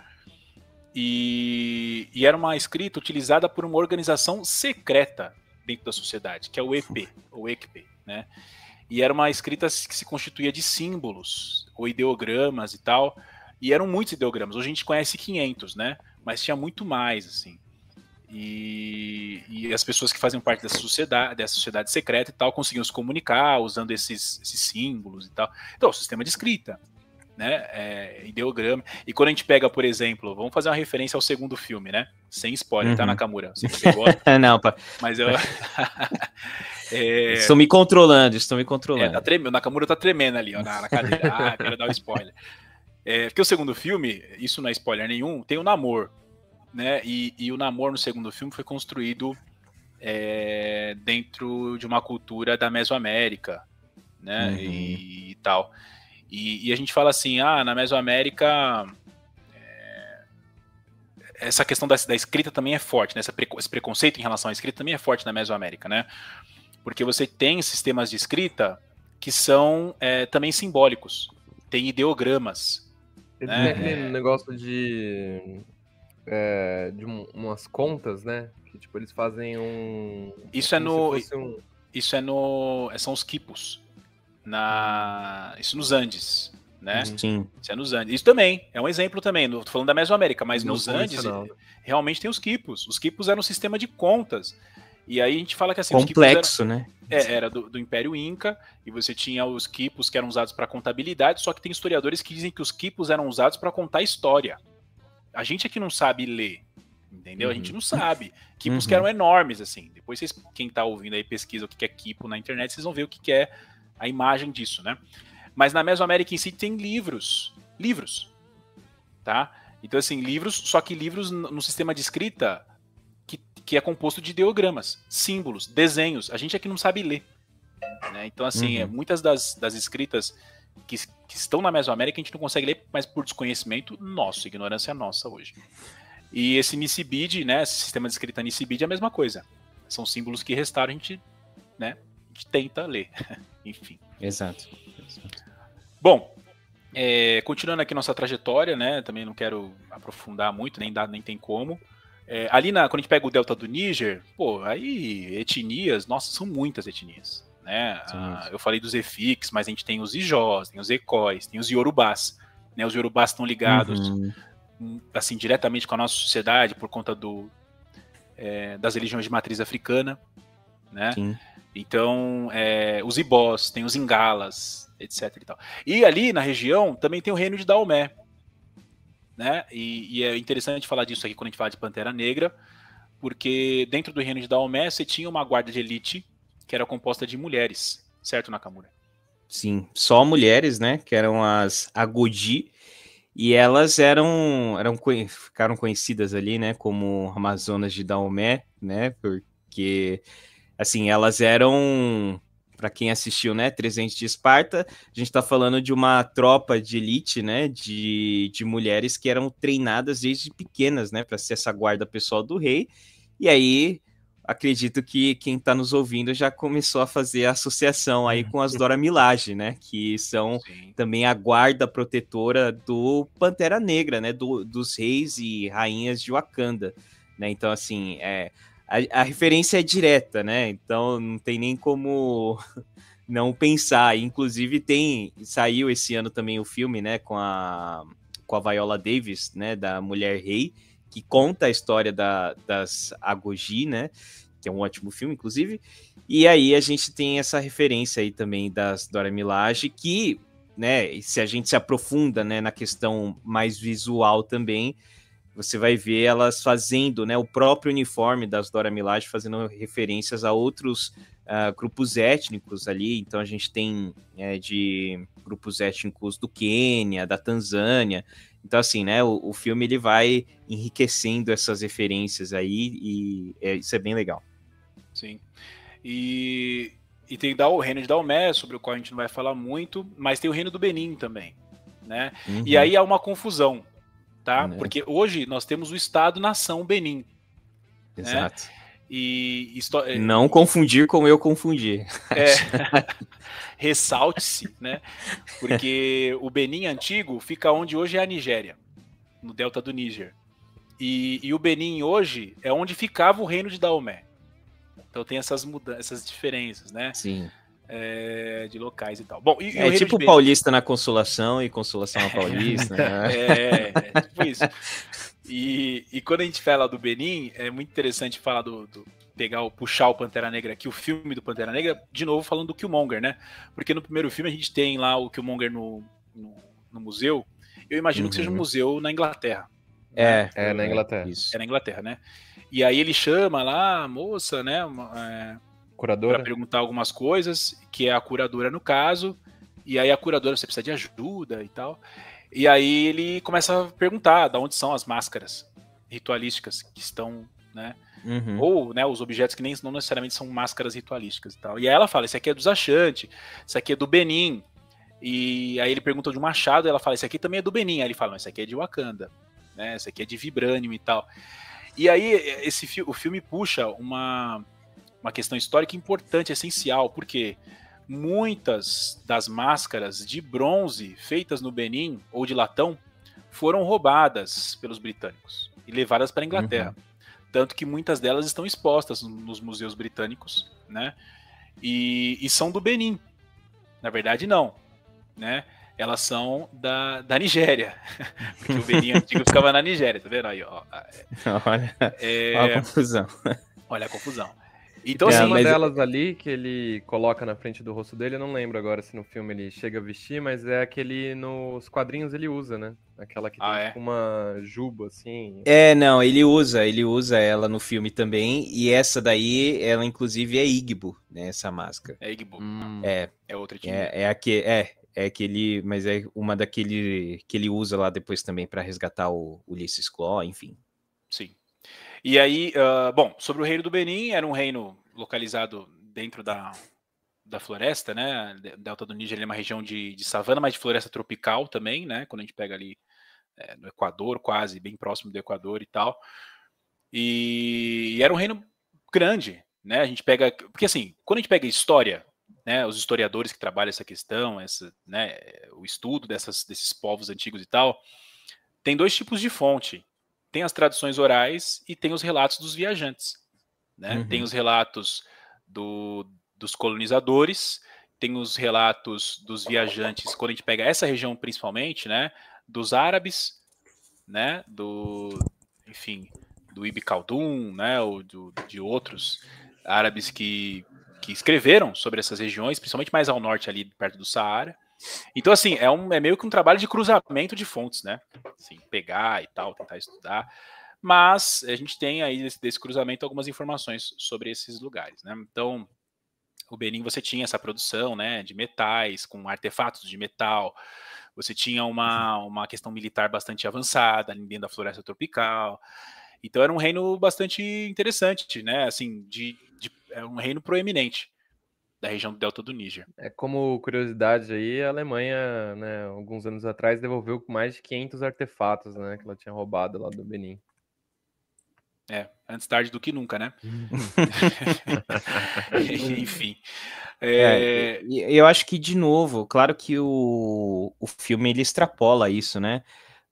e era uma escrita utilizada por uma organização secreta dentro da sociedade, que é o EP, ou ECP, né? E era uma escrita que se constituía de símbolos, ou ideogramas e tal, e eram muitos ideogramas. Hoje a gente conhece 500, né? Mas tinha muito mais, assim. E as pessoas que faziam parte dessa sociedade secreta e tal, conseguiam se comunicar usando esses símbolos e tal. Então, o sistema de escrita, né? Ideograma. E quando a gente pega, por exemplo, vamos fazer uma referência ao segundo filme, né? Sem spoiler, tá, Nakamura? Sei que você gosta. Não, mas eu... Estou me controlando. Tá tremendo, o Nakamura tá tremendo ali, ó, na cadeira. Quero dar um spoiler. Porque o segundo filme, isso não é spoiler nenhum, tem o Namor, né? E o Namor no segundo filme foi construído dentro de uma cultura da Mesoamérica, né? E tal. E a gente fala assim, na Mesoamérica essa questão da escrita também é forte, né? Esse preconceito em relação à escrita também é forte na Mesoamérica, né? Porque você tem sistemas de escrita que são também simbólicos, tem ideogramas. Eles têm aquele negócio de umas contas, né? Que tipo, eles fazem um... São os quipos. Isso nos Andes, né? Sim. Isso é nos Andes. Isso também, é um exemplo também. Tô falando da Mesoamérica, mas nos Andes realmente tem os quipos. Os quipos eram um sistema de contas. E aí a gente fala que assim... Complexo, né? Era do Império Inca, e você tinha os quipos que eram usados para contabilidade, só que tem historiadores que dizem que os quipos eram usados para contar história. A gente aqui não sabe ler, entendeu? A gente não sabe. Quipos que eram enormes, assim. Depois quem tá ouvindo aí pesquisa o que é quipo na internet, vocês vão ver o que é a imagem disso, né? Mas na Mesoamérica em si tem livros, tá? Então assim, livros, só que livros no sistema de escrita que é composto de ideogramas, símbolos, desenhos. A gente aqui não sabe ler, né? Então assim, muitas das escritas que estão na Mesoamérica a gente não consegue ler, mas por desconhecimento nosso, ignorância nossa hoje. E esse Nicibide, né, esse sistema de escrita Nicibide é a mesma coisa. São símbolos que restaram, a gente tenta ler. Enfim. Exato. Bom, continuando aqui nossa trajetória, né, também não quero aprofundar muito, nem tem como. Ali quando a gente pega o delta do Níger, aí etnias, nossa, são muitas etnias, né? Eu falei dos Efiks, mas a gente tem os Ijós, tem os Ecóis, tem os Yorubás, né? Os Yorubás estão ligados assim, diretamente com a nossa sociedade por conta das religiões de matriz africana, né? Sim. Então, os Ibós, tem os Ingalas, etc. E tal. E ali na região também tem o reino de Daomé, né? E é interessante falar disso aqui quando a gente fala de Pantera Negra, porque dentro do reino de Daomé você tinha uma guarda de elite que era composta de mulheres, certo, Nakamura? Sim, só mulheres, né? Que eram as Agodi. E elas ficaram conhecidas ali, né, como Amazonas de Daomé, né, porque, assim, elas eram, para quem assistiu, né, 300 de Esparta, a gente tá falando de uma tropa de elite, né, de mulheres que eram treinadas desde pequenas, né, para ser essa guarda pessoal do rei, e aí acredito que quem está nos ouvindo já começou a fazer a associação aí com as Dora Milaje, né? Que são Sim. também a guarda protetora do Pantera Negra, né? Dos reis e rainhas de Wakanda, né? Então, assim, a referência é direta, né? Então não tem nem como não pensar. Inclusive saiu esse ano também o filme, né? Com a Viola Davis, né? Da Mulher Rei, que conta a história das Agogi, né? Que é um ótimo filme, inclusive. E aí a gente tem essa referência aí também das Dora Milaje, que, né, se a gente se aprofunda, né, na questão mais visual também, você vai ver elas fazendo, né, o próprio uniforme das Dora Milaje, fazendo referências a outros grupos étnicos ali. Então a gente tem de grupos étnicos do Quênia, da Tanzânia. Então, assim, né, o filme ele vai enriquecendo essas referências aí e isso é bem legal. Sim. E tem o reino de Daomé, sobre o qual a gente não vai falar muito, mas tem o reino do Benin também, né? Uhum. E aí há uma confusão, tá? Né? Porque hoje nós temos o Estado-nação Benin. Exato. Né? E não confundir como eu confundi. Ressalte-se, né? Porque o Benin antigo fica onde hoje é a Nigéria, no delta do Níger. E o Benin hoje é onde ficava o reino de Daomé. Então tem essas diferenças, né? Sim. De locais e tal. Bom, é tipo Paulista na Consolação e Consolação na Paulista. Né? É tipo isso. E quando a gente fala do Benin, é muito interessante falar puxar o Pantera Negra aqui, o filme do Pantera Negra, de novo falando do Killmonger, né? Porque no primeiro filme a gente tem lá o Killmonger no museu. Eu imagino que seja um museu na Inglaterra. Né? Na Inglaterra. Isso. É na Inglaterra, né? E aí ele chama lá a moça, né? Curadora. Pra perguntar algumas coisas, que é a curadora no caso. E aí a curadora, você precisa de ajuda e tal. E aí ele começa a perguntar de onde são as máscaras ritualísticas que estão, né? Uhum. Ou, né, os objetos que não necessariamente são máscaras ritualísticas e tal. E aí ela fala, esse aqui é dos Ashanti, esse aqui é do Benin. E aí ele pergunta de um machado, e ela fala, esse aqui também é do Benin. Aí ele fala, esse aqui é de Wakanda, né? Esse aqui é de Vibranium e tal. E aí o filme puxa uma questão histórica importante, essencial, porque muitas das máscaras de bronze feitas no Benin ou de latão foram roubadas pelos britânicos e levadas para a Inglaterra. Uhum. Tanto que muitas delas estão expostas nos museus britânicos, né? E são do Benin. Na verdade, não, né? Elas são da Nigéria. Porque o Benin antigo ficava na Nigéria, tá vendo aí, ó? Olha a confusão. Olha a confusão. Então, assim, uma delas ali que ele coloca na frente do rosto dele, eu não lembro agora se no filme ele chega a vestir, mas é aquele nos quadrinhos ele usa, né? Aquela que tem tipo uma juba, assim. Não, ele usa ela no filme também, e essa daí, ela inclusive é Igbo, né, essa máscara. É Igbo. É outra etnia. É aquele, mas é uma daquele que ele usa lá depois também para resgatar o Ulysses Claw, enfim. Sim. E aí, bom, sobre o reino do Benin, era um reino localizado dentro da floresta, né? Delta do Níger é uma região de savana, mas de floresta tropical também, né? Quando a gente pega ali no Equador, quase, bem próximo do Equador e tal. E era um reino grande, né? A gente pega... Porque assim, quando a gente pega história, né, os historiadores que trabalham essa questão, né, o estudo desses povos antigos e tal, tem dois tipos de fonte. Tem as tradições orais e tem os relatos dos viajantes. Né? Tem os relatos dos colonizadores, tem os relatos dos viajantes, quando a gente pega essa região principalmente, né, dos árabes, né, enfim, do Ibn Khaldun, né, ou de outros árabes que escreveram sobre essas regiões, principalmente mais ao norte ali, perto do Saara. Então, assim, é meio que um trabalho de cruzamento de fontes, né? Assim, pegar e tal, tentar estudar. Mas a gente tem aí desse cruzamento algumas informações sobre esses lugares, né? Então, o Benin você tinha essa produção, né, de metais, com artefatos de metal, Você tinha uma questão militar bastante avançada ali dentro da floresta tropical. Então era um reino bastante interessante, né? Assim, é um reino proeminente da região do Delta do Níger. Como curiosidade aí, a Alemanha, né, alguns anos atrás, devolveu mais de 500 artefatos, né, que ela tinha roubado lá do Benin. Antes tarde do que nunca, né? Enfim. Eu acho que, de novo, claro que o filme ele extrapola isso, né?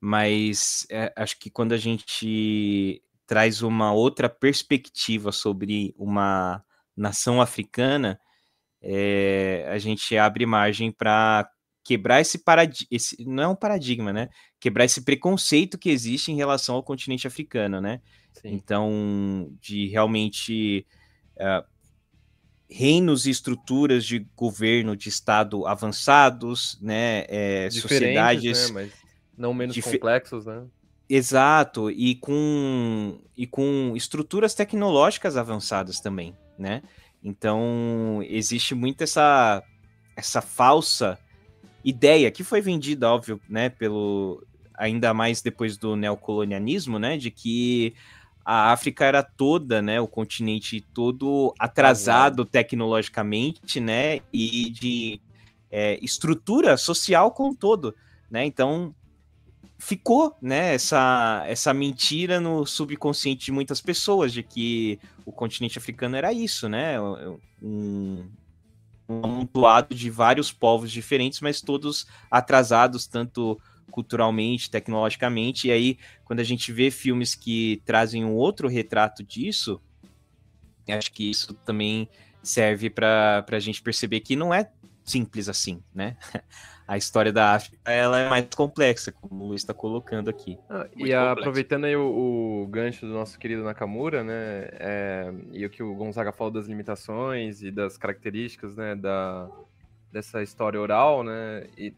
Mas acho que quando a gente traz uma outra perspectiva sobre uma nação africana, a gente abre margem para quebrar esse paradigma, não é um paradigma, né? Quebrar esse preconceito que existe em relação ao continente africano, né? Sim. Então, de realmente reinos e estruturas de governo, de Estado avançados, né? Sociedades, né? Mas não menos complexos, né? Exato, e com estruturas tecnológicas avançadas também, né? Então, existe muito essa falsa ideia que foi vendida, óbvio, né, ainda mais depois do neocolonialismo, né, de que a África era toda, né, o continente todo atrasado tecnologicamente, né, e de estrutura social como um todo, né? Então, ficou, né, essa mentira no subconsciente de muitas pessoas, de que o continente africano era isso, né, um amontoado de vários povos diferentes, mas todos atrasados, tanto culturalmente, tecnologicamente, e aí, quando a gente vê filmes que trazem um outro retrato disso, acho que isso também serve para a gente perceber que não é simples assim, né? A história da África, ela é mais complexa, como o Luiz está colocando aqui. Aproveitando aí o gancho do nosso querido Nakamura, né, e o que o Gonzaga falou das limitações e das características, né, dessa história oral, né, e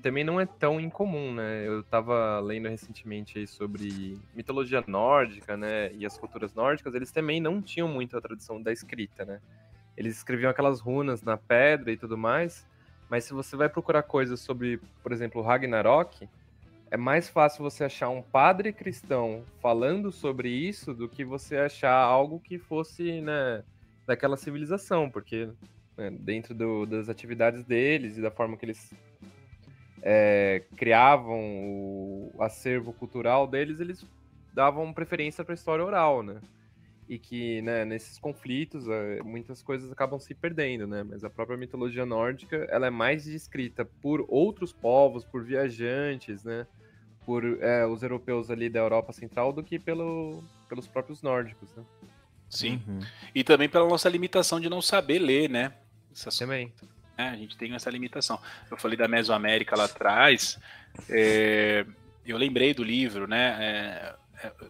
também não é tão incomum, né? Eu estava lendo recentemente aí sobre mitologia nórdica, né, e as culturas nórdicas, eles também não tinham muito a tradição da escrita, né? Eles escreviam aquelas runas na pedra e tudo mais, mas se você vai procurar coisas sobre, por exemplo, o Ragnarok, é mais fácil você achar um padre cristão falando sobre isso do que você achar algo que fosse, né, daquela civilização, porque, né, dentro das atividades deles e da forma que eles criavam o acervo cultural deles, eles davam preferência para a história oral, né? E que, né, nesses conflitos muitas coisas acabam se perdendo, né? Mas a própria mitologia nórdica, ela é mais descrita por outros povos, por viajantes, né? Por os europeus ali da Europa Central do que pelos próprios nórdicos, né? Sim. E também pela nossa limitação de não saber ler, né? Também. A gente tem essa limitação. Eu falei da Mesoamérica lá atrás, eu lembrei do livro, né?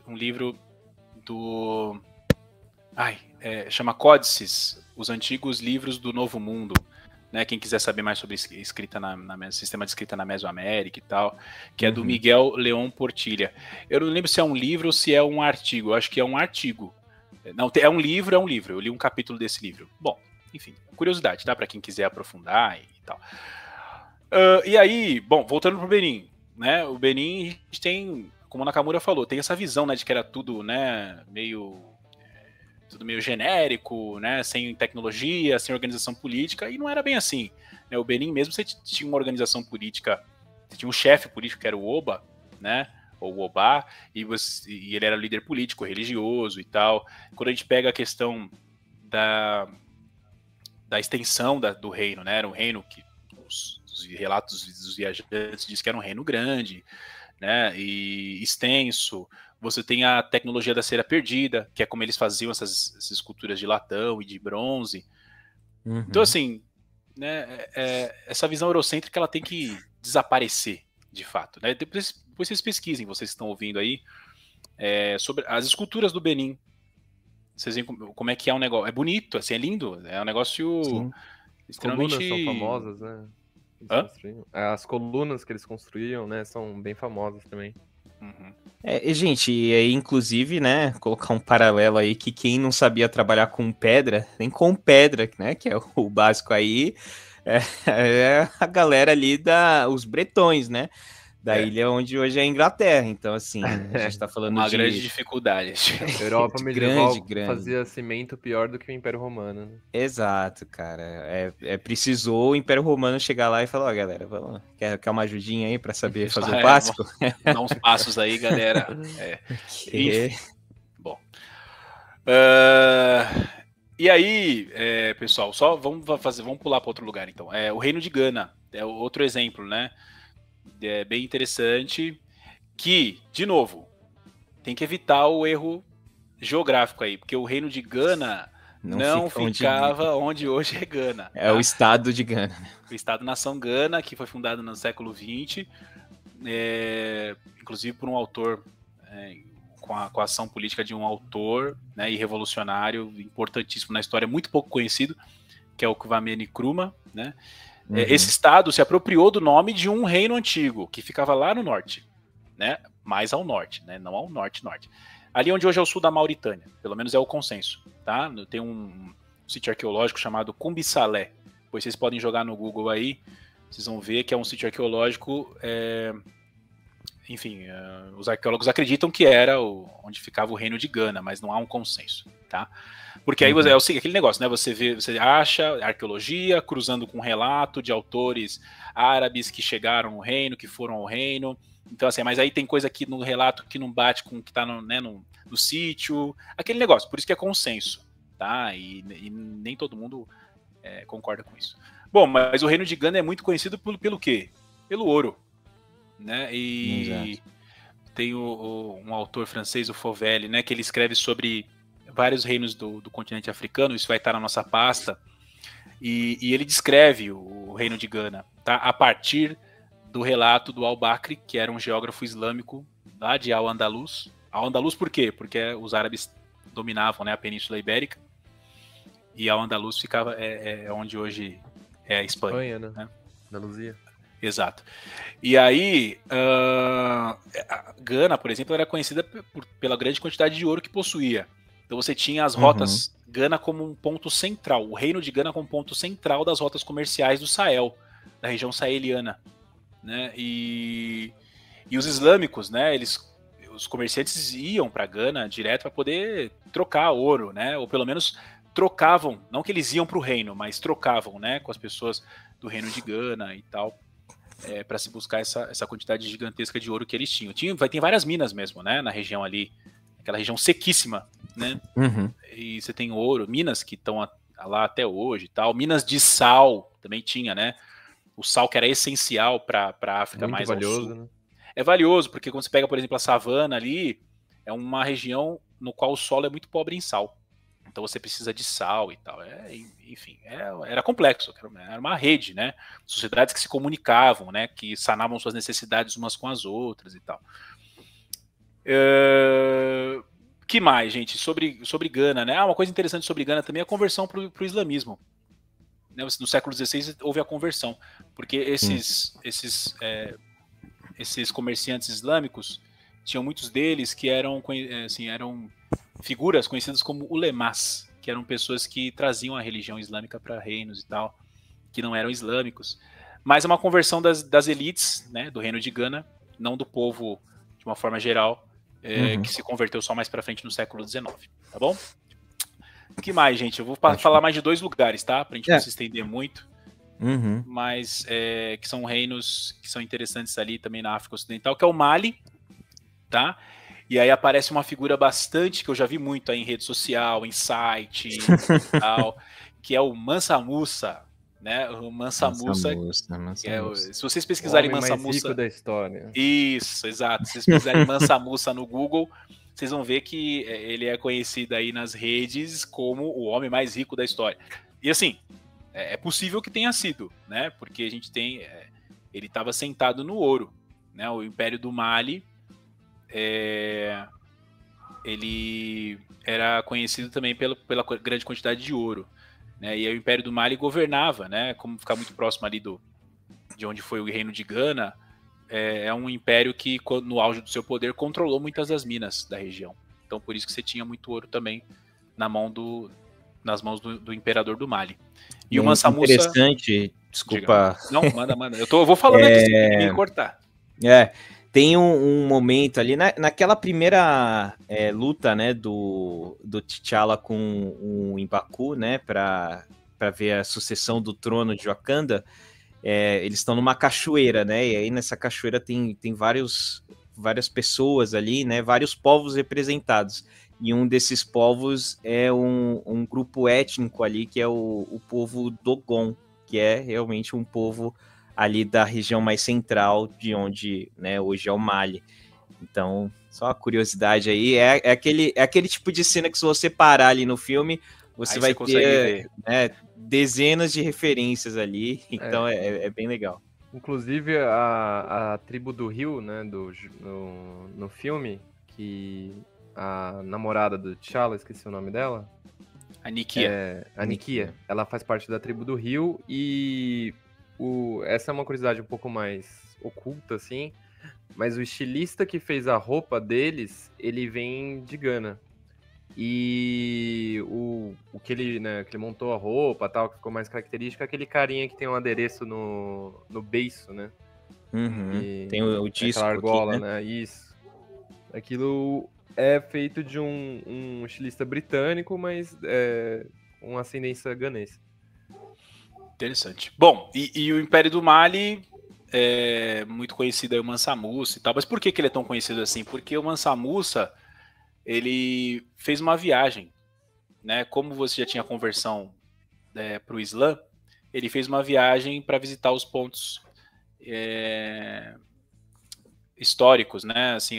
Um livro do... chama Códices, os antigos livros do Novo Mundo, né? Quem quiser saber mais sobre escrita sistema de escrita na Mesoamérica e tal, que é do Miguel León Portilla. Eu não lembro se é um livro ou se é um artigo. Eu acho que é um artigo. Não, é um livro. Eu li um capítulo desse livro. Bom, enfim, curiosidade, tá? Para quem quiser aprofundar e tal. E aí, bom, voltando pro Benin, né? O Benin, a gente tem, como o Nakamura falou, tem essa visão, né, de que era tudo, né, tudo meio genérico, né, sem tecnologia, sem organização política, e não era bem assim, né? O Benin mesmo, você tinha uma organização política, você tinha um chefe político que era o Oba, né, ou o Obá, e ele era líder político, religioso e tal. Quando a gente pega a questão da extensão do reino, né, era um reino que os relatos dos viajantes diz que era um reino grande, né, e extenso. Você tem a tecnologia da cera perdida, que é como eles faziam essas esculturas de latão e de bronze. Então, assim, né, essa visão eurocêntrica ela tem que desaparecer, de fato, né? Depois vocês pesquisem, vocês que estão ouvindo aí, sobre as esculturas do Benin. Vocês veem como é que é um negócio. É bonito, assim, é lindo. É um negócio extremamente... As colunas são famosas, né? As colunas que eles construíam, né, são bem famosas também. Gente, e aí, inclusive, né, colocar um paralelo aí, que quem não sabia trabalhar com pedra, nem com pedra, né, que é o básico aí, É a galera ali os bretões, né? Da ilha onde hoje é a Inglaterra. Então, assim, a gente tá falando Uma de... grande dificuldade. A Europa medieval grande. fazia cimento pior do que o Império Romano, né? Exato, cara. Precisou o Império Romano chegar lá e falar, ó, galera, vamos, quer uma ajudinha aí pra saber fazer o básico? Dá uns passos aí, galera. Que... Bom. E aí, pessoal, só vamos pular para outro lugar, então. O Reino de Gana é outro exemplo, né? É bem interessante que, de novo, tem que evitar o erro geográfico aí, porque o Reino de Gana não ficava onde hoje é Gana. É o estado de Gana. O Estado-nação Gana, que foi fundado no século XX, inclusive por um autor, com a ação política de um autor, né, e revolucionário importantíssimo na história, muito pouco conhecido, que é o Kwame Nkrumah, né? Esse estado se apropriou do nome de um reino antigo, que ficava lá no norte, né? Mais ao norte, né? Não ao norte. Ali onde hoje é o sul da Mauritânia, pelo menos é o consenso, tá? Tem um sítio arqueológico chamado Kumbi Salé, depois vocês podem jogar no Google aí, vocês vão ver que é um sítio arqueológico, enfim, os arqueólogos acreditam que era onde ficava o reino de Gana, mas não há um consenso, tá? Porque aí é aquele negócio, né? Você acha arqueologia cruzando com um relato de autores árabes que chegaram no reino, que foram ao reino. Então, assim, mas aí tem coisa aqui no relato que não bate com o que está no sítio. Aquele negócio, por isso que é consenso, tá? E nem todo mundo concorda com isso. Bom, mas o reino de Gana é muito conhecido pelo quê? Pelo ouro, né? E exato. Tem um autor francês, o Fauvel, né? Que ele escreve sobre vários reinos do continente africano, isso vai estar na nossa pasta, e ele descreve o reino de Gana, tá? A partir do relato do Al-Bakri, que era um geógrafo islâmico lá de Al-Andalus. Al-Andalus por quê? Porque os árabes dominavam, né, a Península Ibérica, e Al-Andalus ficava onde hoje é a Espanha, né? Andaluzia. Exato. E aí, Gana, por exemplo, era conhecida pela grande quantidade de ouro que possuía. Então você tinha as rotas Gana como um ponto central, o reino de Gana como ponto central das rotas comerciais do Sahel, da região saheliana, né? E os islâmicos, né? Os comerciantes iam para Gana direto para poder trocar ouro, né? Ou pelo menos trocavam, não que eles iam para o reino, mas trocavam, né? Com as pessoas do reino de Gana e tal, para se buscar essa quantidade gigantesca de ouro que eles tinham. Tem várias minas mesmo, né? Na região ali, aquela região sequíssima, né? E você tem ouro, minas que estão lá até hoje e tal. Minas de sal também tinha, né? O sal que era essencial para a África mais valioso, ao sul. Né? É valioso, porque quando você pega, por exemplo, a savana ali, é uma região no qual o solo é muito pobre em sal. Então você precisa de sal e tal. Enfim, era complexo, era uma rede, né? Sociedades que se comunicavam, né? Que sanavam suas necessidades umas com as outras e tal. Que mais, gente? Sobre Gana, né? Uma coisa interessante sobre Gana também é a conversão para o islamismo. Né? No século XVI houve a conversão, porque esses comerciantes islâmicos, tinham muitos deles que eram figuras conhecidas como ulemás, que eram pessoas que traziam a religião islâmica para reinos e tal, que não eram islâmicos. Mas é uma conversão das elites, né, do reino de Gana, não do povo de uma forma geral, que se converteu só mais para frente no século XIX, tá bom? O que mais, gente? Eu vou falar mais de 2 lugares, tá? Pra gente não se estender muito. Mas que são reinos que são interessantes ali também na África Ocidental, que é o Mali, tá? E aí aparece uma figura bastante, que eu já vi muito aí em rede social, em site e tal, que é o Mansa Musa, né? O Mansa Musa. Se vocês pesquisarem Mansa Musa... mais rico da história. Isso, exato. Se vocês pesquisarem Mansa Musa no Google, vocês vão ver que ele é conhecido aí nas redes como o homem mais rico da história. E assim, é possível que tenha sido, né? Porque a gente tem... ele estava sentado no ouro, né? O Império do Mali, ele era conhecido também pela grande quantidade de ouro, né? E aí o Império do Mali governava, né? Como ficar muito próximo ali de onde foi o Reino de Gana, é um império que, no auge do seu poder, controlou muitas das minas da região. Então, por isso que você tinha muito ouro também nas mãos do imperador do Mali. E o Mansa Musa... interessante Desculpa. Não, manda. Eu vou falando aqui, sem ninguém cortar. Tem um momento ali, naquela primeira luta, né, do T'Challa com o M'Baku, né, para ver a sucessão do trono de Wakanda, eles estão numa cachoeira, né, e aí nessa cachoeira tem várias pessoas ali, né, vários povos representados, e um desses povos é um grupo étnico ali, que é o povo Dogon, que é realmente um povo ali da região mais central, de onde, né, hoje é o Mali. Então, só uma curiosidade aí, é aquele tipo de cena que se você parar ali no filme, você vai ter, né, dezenas de referências ali, então é bem legal. Inclusive, a tribo do Rio, né, no filme, que a namorada do T'Challa, esqueci o nome dela. A Nikia. A Nikia. Ela faz parte da tribo do Rio e essa é uma curiosidade um pouco mais oculta, assim, mas o estilista que fez a roupa deles, ele vem de Gana. E o que ele montou a roupa, tal, que ficou mais característico, é aquele carinha que tem um adereço no beiço, né? Tem o disco aquela argola, aqui, né? Isso. Aquilo é feito de um estilista britânico, mas com ascendência ganense. Interessante. Bom, e o Império do Mali é muito conhecido aí, o Mansa Musa e tal, mas por que ele é tão conhecido assim? Porque o Mansa Musa, ele fez uma viagem, né? Como você já tinha conversão para o Islã, ele fez uma viagem para visitar os pontos históricos, né? Assim,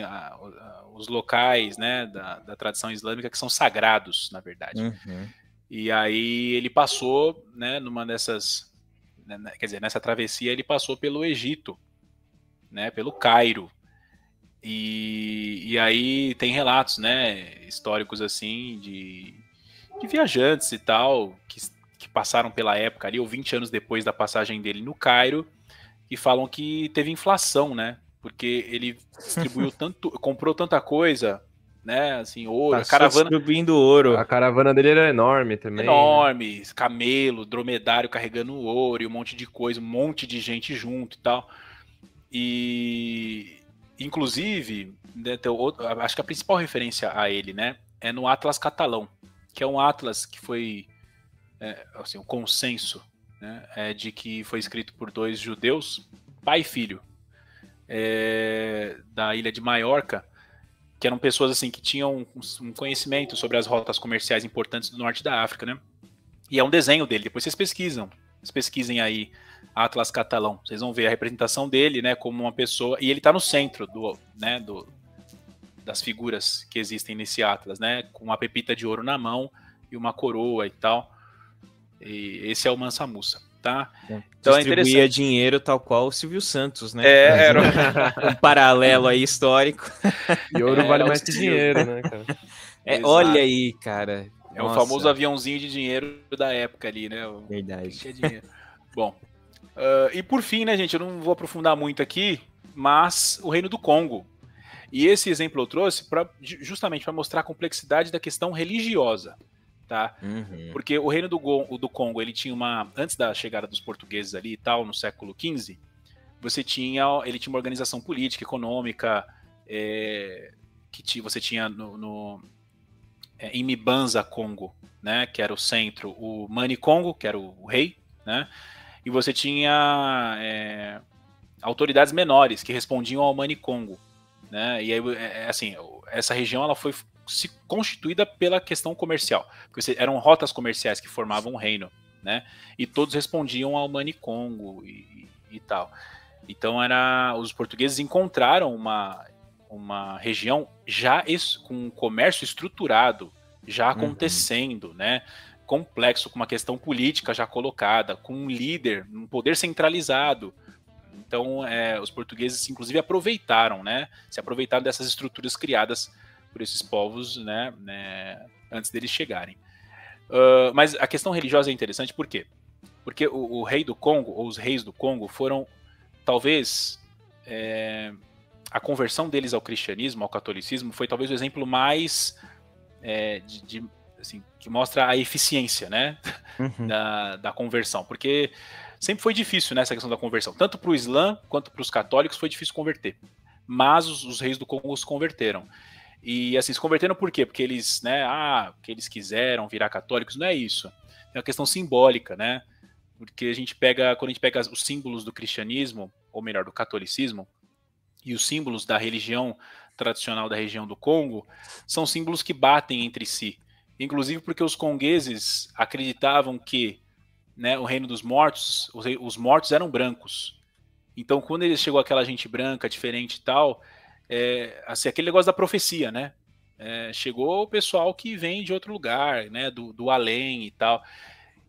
os locais, né, da tradição islâmica que são sagrados, na verdade. E aí ele passou, né, numa dessas, né, quer dizer, nessa travessia ele passou pelo Egito, né, pelo Cairo. E aí tem relatos, né, históricos assim de viajantes e tal que passaram pela época ali, ou 20 anos depois da passagem dele no Cairo, que falam que teve inflação, né? Porque ele distribuiu comprou tanta coisa, né? Assim, ouro, a caravana distribuindo ouro. A caravana dele era enorme também. Enorme, né? Camelo, dromedário carregando ouro e um monte de coisa, um monte de gente junto e tal. E inclusive, né, acho que a principal referência a ele, né, é no Atlas Catalão, que é um atlas que foi assim, o consenso, né, de que foi escrito por 2 judeus, pai e filho, da ilha de Maiorca, que eram pessoas assim que tinham um conhecimento sobre as rotas comerciais importantes do norte da África, né? E é um desenho dele. Depois vocês pesquisem aí Atlas Catalão. Vocês vão ver a representação dele, né, como uma pessoa, e ele está no centro das figuras que existem nesse Atlas, né, com uma pepita de ouro na mão e uma coroa e tal. E esse é o Mansa Musa, tá? Então distribuía dinheiro tal qual o Silvio Santos, né? Era um paralelo aí histórico. E ouro vale mais que dinheiro, né, cara? Olha aí, cara. É o famoso aviãozinho de dinheiro da época ali, né? Verdade. Que é dinheiro. Bom, e por fim, né, gente, eu não vou aprofundar muito aqui, mas o Reino do Congo. E esse exemplo eu trouxe justamente para mostrar a complexidade da questão religiosa, tá? Porque o Reino do Congo, ele tinha antes da chegada dos portugueses ali e tal, no século XV, ele tinha uma organização política, econômica, você tinha em Mbanza, Congo, né, que era o centro, o Mani Congo, que era o rei, né, e você tinha autoridades menores que respondiam ao Mani Congo, né, e aí, assim, essa região ela foi se constituída pela questão comercial, porque eram rotas comerciais que formavam um reino, né, e todos respondiam ao Mani Congo e tal. Então os portugueses encontraram uma região já com um comércio estruturado, já acontecendo, né? Complexo, com uma questão política já colocada, com um líder, um poder centralizado. Então, os portugueses, inclusive, se aproveitaram dessas estruturas criadas por esses povos, né, antes deles chegarem. Mas a questão religiosa é interessante, por quê? Porque o rei do Congo, ou os reis do Congo, foram, talvez, a conversão deles ao cristianismo, ao catolicismo, foi talvez o exemplo mais assim, que mostra a eficiência, né, da conversão. Porque sempre foi difícil, né, essa questão da conversão. Tanto para o Islã quanto para os católicos foi difícil converter. Mas os reis do Congo se converteram. E assim, se converteram por quê? Porque eles, né, porque eles quiseram virar católicos, não é isso. É uma questão simbólica, né? Porque quando a gente pega os símbolos do cristianismo, ou melhor, do catolicismo, e os símbolos da religião tradicional da região do Congo, são símbolos que batem entre si. Inclusive porque os congueses acreditavam que, né, o reino dos mortos, os mortos eram brancos. Então, quando ele chegou aquela gente branca, diferente e tal, assim, aquele negócio da profecia, né? Chegou o pessoal que vem de outro lugar, né? Do além e tal.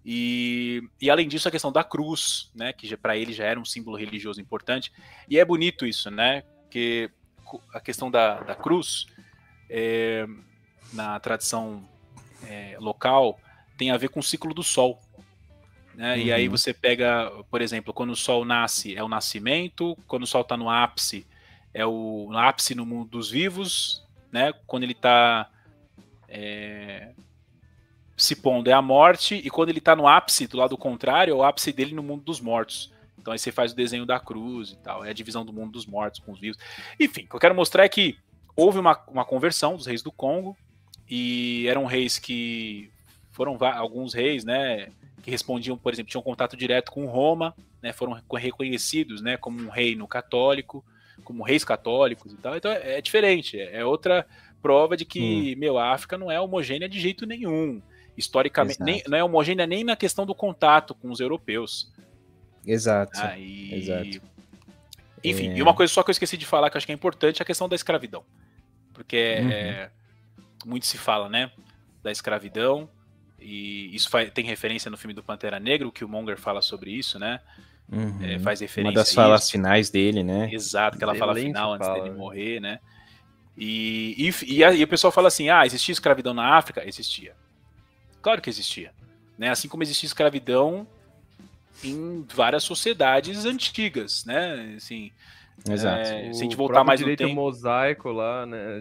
E além disso, a questão da cruz, né? Que para ele já era um símbolo religioso importante. E é bonito isso, né? Porque a questão da cruz, na tradição local, tem a ver com o ciclo do sol. Né? E aí você pega, por exemplo, quando o sol nasce é o nascimento, quando o sol está no ápice é o ápice no mundo dos vivos, né? Quando ele está se pondo é a morte, e quando ele está no ápice, do lado contrário, é o ápice dele no mundo dos mortos. Então aí você faz o desenho da cruz e tal, é a divisão do mundo dos mortos com os vivos. Enfim, o que eu quero mostrar é que houve uma conversão dos reis do Congo, e eram reis que foram alguns reis, né? Que respondiam, por exemplo, tinham contato direto com Roma, né, foram reconhecidos, né, como um reino católico, como reis católicos e tal. Então é diferente, é outra prova de que, a África não é homogênea de jeito nenhum. Historicamente, não é homogênea nem na questão do contato com os europeus. Exato. Exato. Enfim, e uma coisa só que eu esqueci de falar, que eu acho que é importante, é a questão da escravidão. Porque muito se fala, né, da escravidão, e isso tem referência no filme do Pantera Negra, o Killmonger fala sobre isso, né? Faz referência uma das falas finais dele, né? Exato, aquela fala final antes dele né? morrer, né? E o pessoal fala assim, existia escravidão na África? Existia. Claro que existia. Né? Assim como existia escravidão em várias sociedades antigas, né? Assim, exato. Se a gente voltar mais no tempo, mosaico lá, né,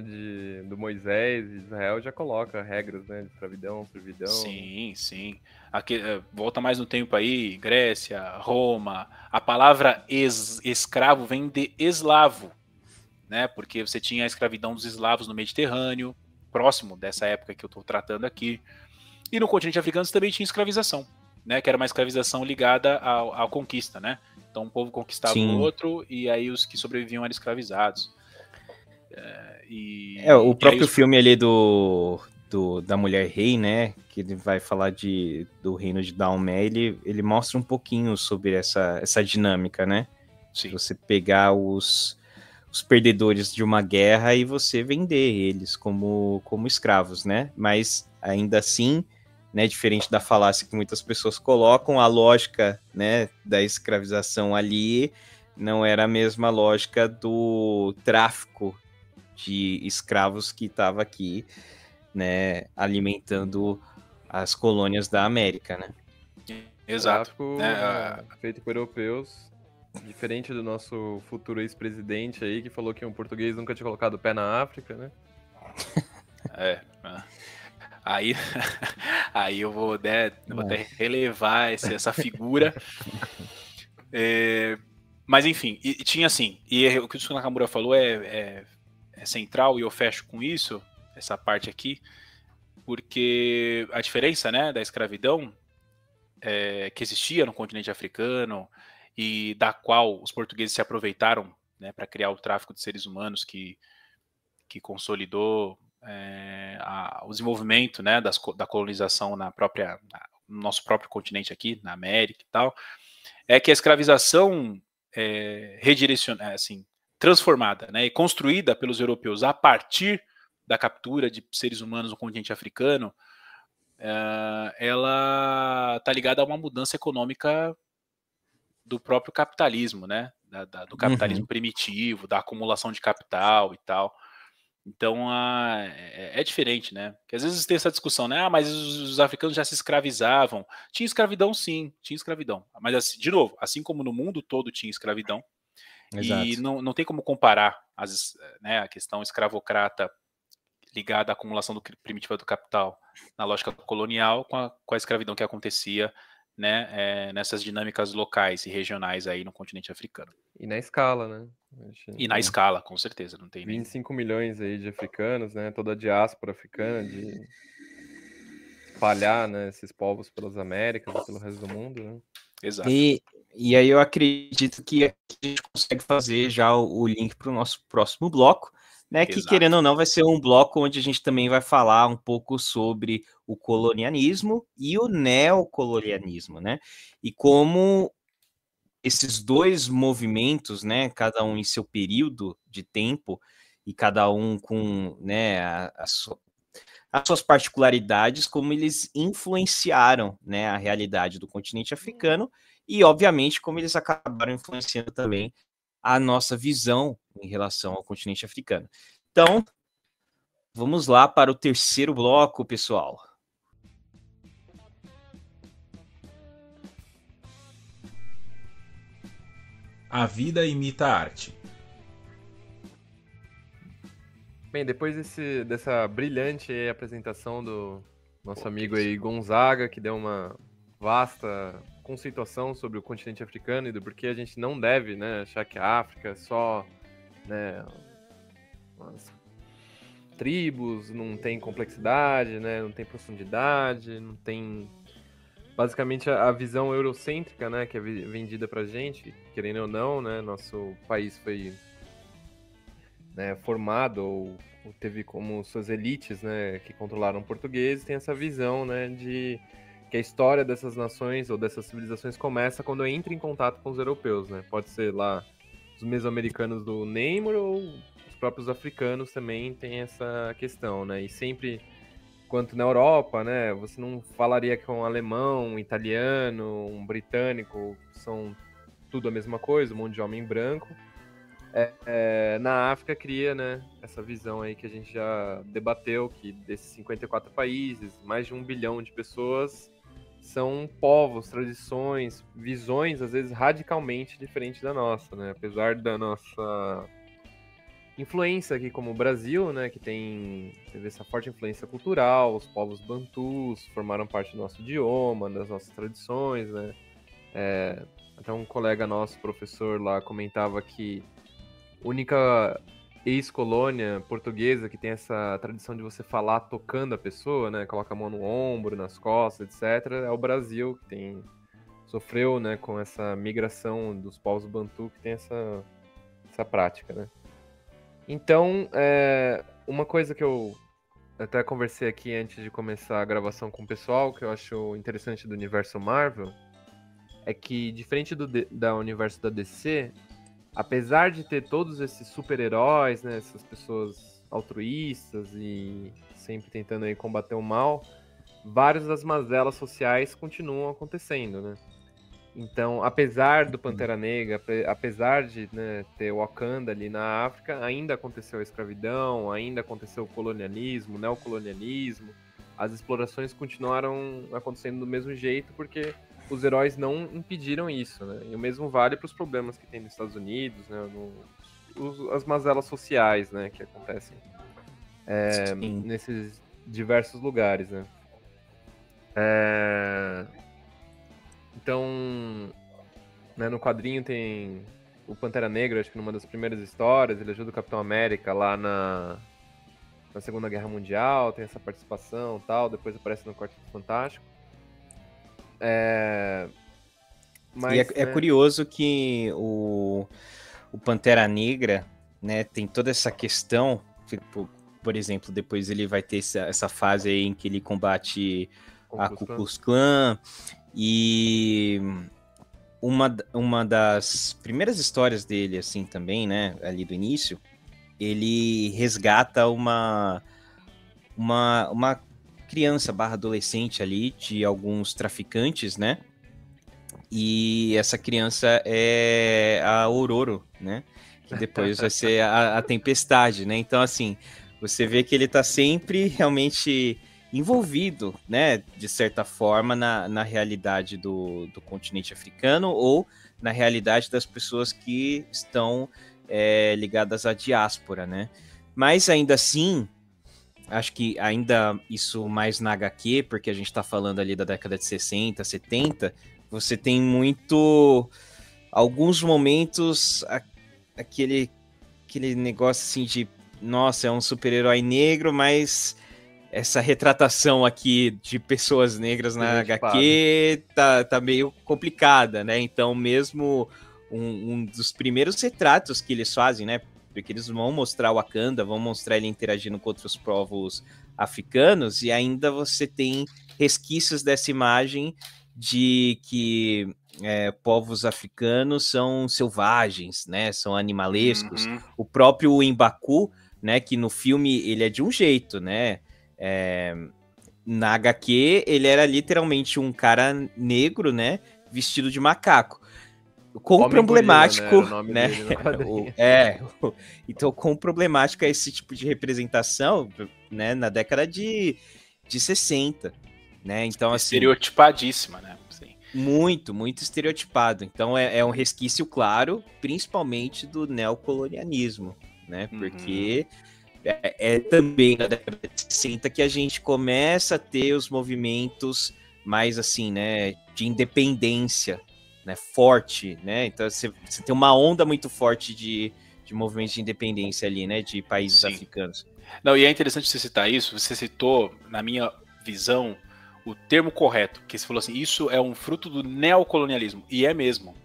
do Moisés e Israel já coloca regras, né, de escravidão, servidão. Sim. Aqui, volta mais no tempo aí, Grécia, Roma. A palavra escravo vem de eslavo, né? Porque você tinha a escravidão dos eslavos no Mediterrâneo, próximo dessa época que eu estou tratando aqui. E no continente africano você também tinha escravização, né? Que era uma escravização ligada à conquista, né? Então um povo conquistava o outro, e aí os que sobreviviam eram escravizados. O próprio filme ali da Mulher Rei, né? Que ele vai falar do reino de Daomé, ele mostra um pouquinho sobre essa dinâmica, né? Sim. Você pegar os perdedores de uma guerra e você vender eles como escravos, né? Mas ainda assim, né, diferente da falácia que muitas pessoas colocam, a lógica, né, da escravização ali não era a mesma lógica do tráfico de escravos que estava aqui, né, alimentando as colônias da América, né? Exato. Tráfico, feito por europeus, diferente do nosso futuro ex-presidente aí, que falou que um português nunca tinha colocado o pé na África, né? Aí eu vou até relevar essa figura. Mas enfim, e tinha assim, e o que o Nakamura falou é central, e eu fecho com isso, essa parte aqui, porque a diferença, né, da escravidão que existia no continente africano, e da qual os portugueses se aproveitaram, né, para criar o tráfico de seres humanos que consolidou o desenvolvimento, né, da colonização no nosso próprio continente aqui, na América e tal, é que a escravização transformada, né, e construída pelos europeus a partir da captura de seres humanos no continente africano, ela está ligada a uma mudança econômica do próprio capitalismo, né, do capitalismo primitivo, da acumulação de capital e tal. Então é diferente, né? Porque às vezes tem essa discussão, né? Mas os africanos já se escravizavam. Tinha escravidão, sim, tinha escravidão. Mas, assim, de novo, assim como no mundo todo tinha escravidão, Exato. e não tem como comparar a questão escravocrata ligada à acumulação primitiva do capital na lógica colonial com a escravidão que acontecia né, nessas dinâmicas locais e regionais aí no continente africano. E na escala, né? E na escala, com certeza, não tem nem... 25 milhões aí de africanos, né? Toda a diáspora africana de espalhar, né, esses povos pelas Américas e pelo resto do mundo, né? Exato. E aí eu acredito que a gente consegue fazer já o link para o nosso próximo bloco, né? Que, Exato. querendo ou não, vai ser um bloco onde a gente também vai falar um pouco sobre o colonialismo e o neocolonialismo, né? E como esses dois movimentos, né, cada um em seu período de tempo e cada um com, né, as suas particularidades, como eles influenciaram, né, a realidade do continente africano e, obviamente, como eles acabaram influenciando também a nossa visão em relação ao continente africano. Então, vamos lá para o terceiro bloco, pessoal. A vida imita a arte. Bem, depois dessa brilhante apresentação do nosso amigo aí Gonzaga, que deu uma vasta conceituação sobre o continente africano e do porquê a gente não deve, né, achar que a África é só, né, umas tribos, não tem complexidade, né, não tem profundidade, não tem... Basicamente a visão eurocêntrica, né, que é vendida pra gente, querendo ou não, né, nosso país foi, né, formado ou teve como suas elites, né, que controlaram o português, tem essa visão, né, de que a história dessas nações ou dessas civilizações começa quando entra em contato com os europeus, né? Pode ser lá os mesoamericanos do Neymar ou os próprios africanos também tem essa questão, né? E sempre, quanto na Europa, né, você não falaria que um alemão, um italiano, um britânico são tudo a mesma coisa, um monte de homem branco. Na África cria, né, essa visão aí que a gente já debateu, que desses 54 países, mais de 1 bilhão de pessoas são povos, tradições, visões, às vezes radicalmente diferentes da nossa, né? Apesar da nossa influência aqui como o Brasil, né, que teve essa forte influência cultural, os povos bantus formaram parte do nosso idioma, das nossas tradições, né? Até um colega nosso, professor lá, comentava que a única ex-colônia portuguesa que tem essa tradição de você falar tocando a pessoa, né? Coloca a mão no ombro, nas costas, etc. É o Brasil, que sofreu, né, com essa migração dos povos bantu, que tem essa prática, né? Então, uma coisa que eu até conversei aqui antes de começar a gravação com o pessoal, que eu acho interessante do universo Marvel, é que, diferente do universo da DC, apesar de ter todos esses super-heróis, né, essas pessoas altruístas e sempre tentando aí combater o mal, várias das mazelas sociais continuam acontecendo, né? Então, apesar do Pantera Negra, apesar de, né, ter o Wakanda ali na África, ainda aconteceu a escravidão, ainda aconteceu o colonialismo, o neocolonialismo, as explorações continuaram acontecendo do mesmo jeito porque os heróis não impediram isso, né? E o mesmo vale para os problemas que tem nos Estados Unidos, né? As mazelas sociais, né, que acontecem nesses diversos lugares, né? Então, né, no quadrinho tem o Pantera Negra, acho que numa das primeiras histórias, ele ajuda o Capitão América lá na Segunda Guerra Mundial, tem essa participação e tal, depois aparece no Quarteto Fantástico. Mas, é curioso que o Pantera Negra, né, tem toda essa questão, por exemplo, depois ele vai ter essa fase aí em que ele combate a Ku Klux Klan, e uma das primeiras histórias dele, assim, também, né, ali do início, ele resgata uma criança / adolescente ali de alguns traficantes, né? E essa criança é a Ororo, né? Que depois vai ser a Tempestade, né? Então, assim, você vê que ele tá sempre realmente envolvido, né? De certa forma, na realidade do continente africano ou na realidade das pessoas que estão ligadas à diáspora, né? Mas, ainda assim, acho que ainda isso mais na HQ, porque a gente tá falando ali da década de 60, 70, você tem alguns momentos, aquele negócio assim de, nossa, é um super-herói negro, mas essa retratação aqui de pessoas negras na HQ tá meio complicada, né? Então, mesmo um dos primeiros retratos que eles fazem, né? Porque eles vão mostrar o Wakanda, vão mostrar ele interagindo com outros povos africanos, e ainda você tem resquícios dessa imagem de que povos africanos são selvagens, né? São animalescos. O próprio M'Baku, né? Que no filme ele é de um jeito, né? Na HQ, ele era literalmente um cara negro, né? Vestido de macaco. Quão problemático, né? Então, quão problemático é esse tipo de representação, né? Na década de 60, né? Então, assim, estereotipadíssima, né? Sim. Muito, muito estereotipado. Então, é um resquício claro, principalmente do neocolonialismo, né? Porque é também na década de 60 que a gente começa a ter os movimentos mais assim, né, de independência, né, forte, né? Então você tem uma onda muito forte de movimentos de independência ali, né, de países africanos. Não, e é interessante você citar isso. Você citou, na minha visão, o termo correto, que você falou assim, isso é um fruto do neocolonialismo, e é mesmo.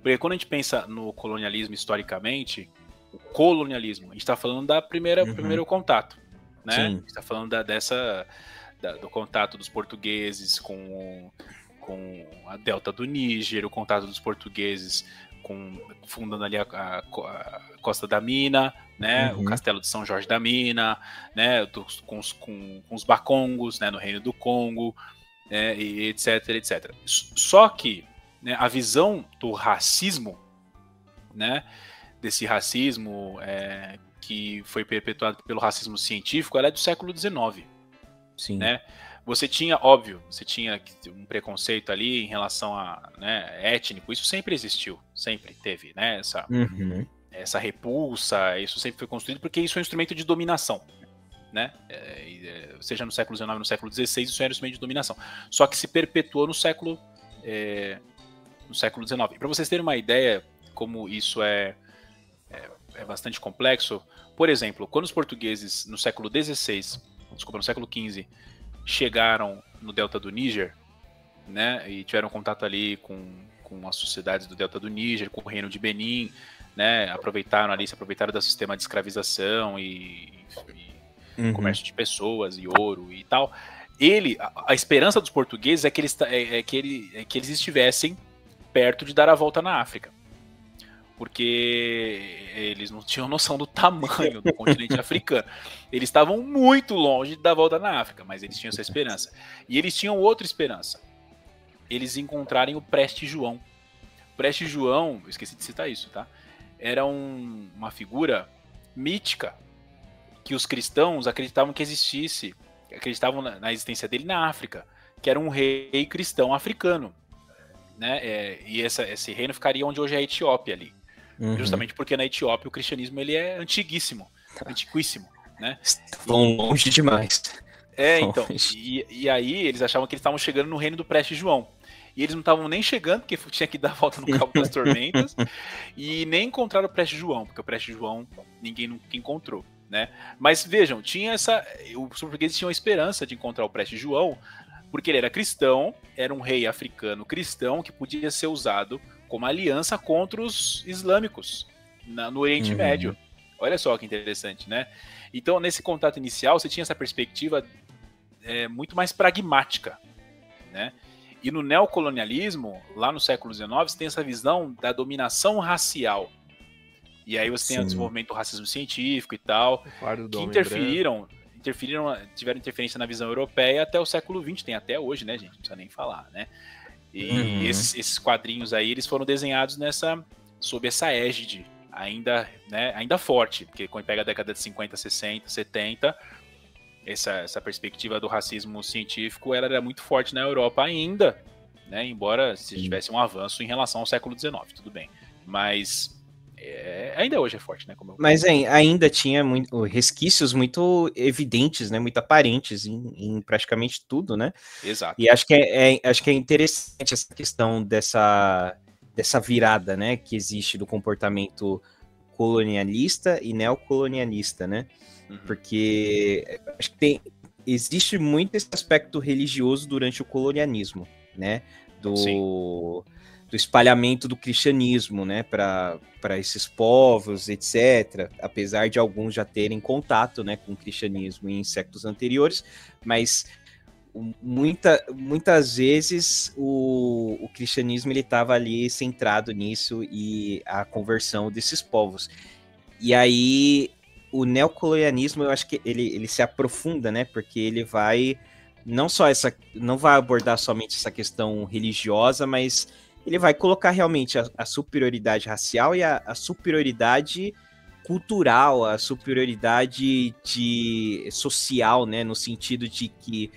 Porque quando a gente pensa no colonialismo historicamente, o colonialismo, a gente está falando da primeiro contato, né? Sim. A gente está falando do contato dos portugueses com a delta do Níger, o contato dos portugueses fundando ali a Costa da Mina, né? O Castelo de São Jorge da Mina, né? Com os Bakongos, né? No Reino do Congo, né? E etc, etc. Só que, né, a visão do racismo, né? Desse racismo que foi perpetuado pelo racismo científico, ela é do século XIX. Sim. Né? Você tinha, óbvio, um preconceito ali em relação a, né, étnico, isso sempre existiu, sempre teve, né, essa repulsa, isso sempre foi construído porque isso é um instrumento de dominação, né, seja no século XIX ou no século XVI, isso era um instrumento de dominação, só que se perpetuou no século XIX. Para vocês terem uma ideia como isso é bastante complexo, por exemplo, quando os portugueses no século XV chegaram no delta do Níger, né, e tiveram contato ali com as sociedades do delta do Níger, com o reino de Benin, né, se aproveitaram do sistema de escravização e comércio de pessoas e ouro e tal. A esperança dos portugueses é que eles estivessem perto de dar a volta na África, porque eles não tinham noção do tamanho do continente africano. Eles estavam muito longe de dar a volta na África, mas eles tinham essa esperança. E eles tinham outra esperança. Eles encontrarem o Preste João. O Preste João, eu esqueci de citar isso, tá? Era uma figura mítica que os cristãos acreditavam que existisse, acreditavam na existência dele na África, que era um rei cristão africano, né? E esse reino ficaria onde hoje é a Etiópia ali. Justamente porque na Etiópia o cristianismo ele é antiquíssimo, né? Estão longe demais. Então, e aí eles achavam que eles estavam chegando no reino do Preste João. E eles não estavam nem chegando, porque tinha que dar a volta no Cabo das Tormentas, e nem encontraram o Preste João, porque o Preste João ninguém nunca encontrou, né? Mas vejam, os portugueses tinham a esperança de encontrar o Preste João, porque ele era cristão, era um rei africano cristão que podia ser usado como aliança contra os islâmicos no Oriente Médio. Olha só que interessante, né? Então, nesse contato inicial, você tinha essa perspectiva muito mais pragmática, né? E no neocolonialismo, lá no século XIX, você tem essa visão da dominação racial. E aí você tem o desenvolvimento do racismo científico e tal, que tiveram interferência na visão europeia até o século XX, tem até hoje, né, gente? Não precisa nem falar, né? E esses quadrinhos aí, eles foram desenhados sob essa égide, ainda forte, porque quando pega a década de 50, 60, 70, essa perspectiva do racismo científico era muito forte na Europa ainda, né? Embora se tivesse um avanço em relação ao século XIX, tudo bem. Mas Ainda hoje é forte, né? Mas ainda tinha resquícios muito evidentes, né? Muito aparentes em praticamente tudo, né? Exato. E acho que é interessante essa questão dessa virada, né? Que existe do comportamento colonialista e neocolonialista, né? Porque acho que existe muito esse aspecto religioso durante o colonialismo, né? Do espalhamento do cristianismo, né? Para esses povos, etc. Apesar de alguns já terem contato, né? Com o cristianismo em séculos anteriores, mas muitas vezes o cristianismo ele estava ali centrado nisso e a conversão desses povos. E aí o neocolonialismo, eu acho que ele se aprofunda, né? Porque ele vai não vai abordar somente essa questão religiosa, mas ele vai colocar realmente a superioridade racial e a superioridade cultural, a superioridade social, né? No sentido de que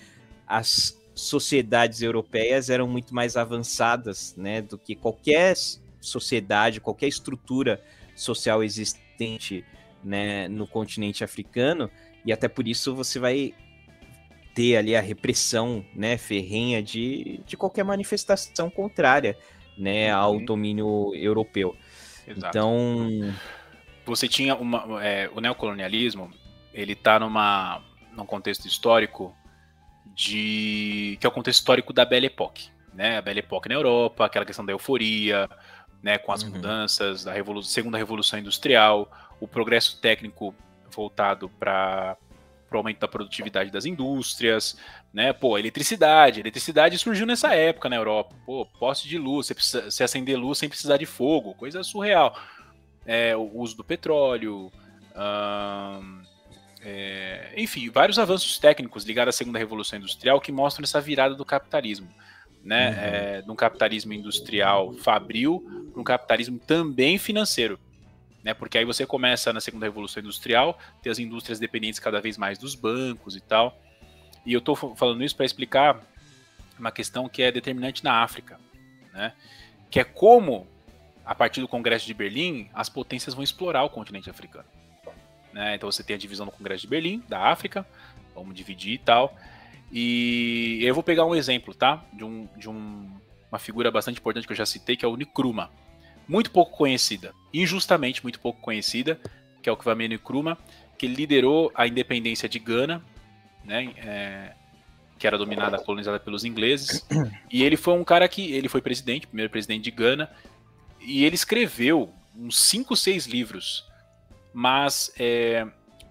as sociedades europeias eram muito mais avançadas, né, do que qualquer sociedade, qualquer estrutura social existente, né, no continente africano, e até por isso você vai ter ali a repressão, né, ferrenha de qualquer manifestação contrária, né, ao domínio europeu. Exato. Então, você tinha o neocolonialismo, ele está num contexto histórico que é o contexto histórico da Belle Époque, né? A Belle Époque na Europa, aquela questão da euforia, né, com as mudanças da segunda revolução industrial, o progresso técnico voltado para o aumento da produtividade das indústrias, né? Pô, eletricidade surgiu nessa época na Europa. Pô, poste de luz, você acender luz sem precisar de fogo, coisa surreal. O uso do petróleo, enfim, vários avanços técnicos ligados à segunda revolução industrial que mostram essa virada do capitalismo, né? De um capitalismo industrial fabril para um capitalismo também financeiro, né? Porque aí você começa na segunda revolução industrial ter as indústrias dependentes cada vez mais dos bancos e tal. E eu estou falando isso para explicar uma questão que é determinante na África, né? Que é como, a partir do Congresso de Berlim, as potências vão explorar o continente africano. Né? Então você tem a divisão do Congresso de Berlim, da África, vamos dividir e tal. E eu vou pegar um exemplo, tá? De uma figura bastante importante que eu já citei, que é o Nkrumah. Muito pouco conhecida, injustamente muito pouco conhecida, que é o Kwame Nkrumah, que liderou a independência de Gana, né? Que era dominada, colonizada pelos ingleses. E ele foi um cara ele foi presidente, primeiro presidente de Gana, e ele escreveu uns 5, 6 livros. Mas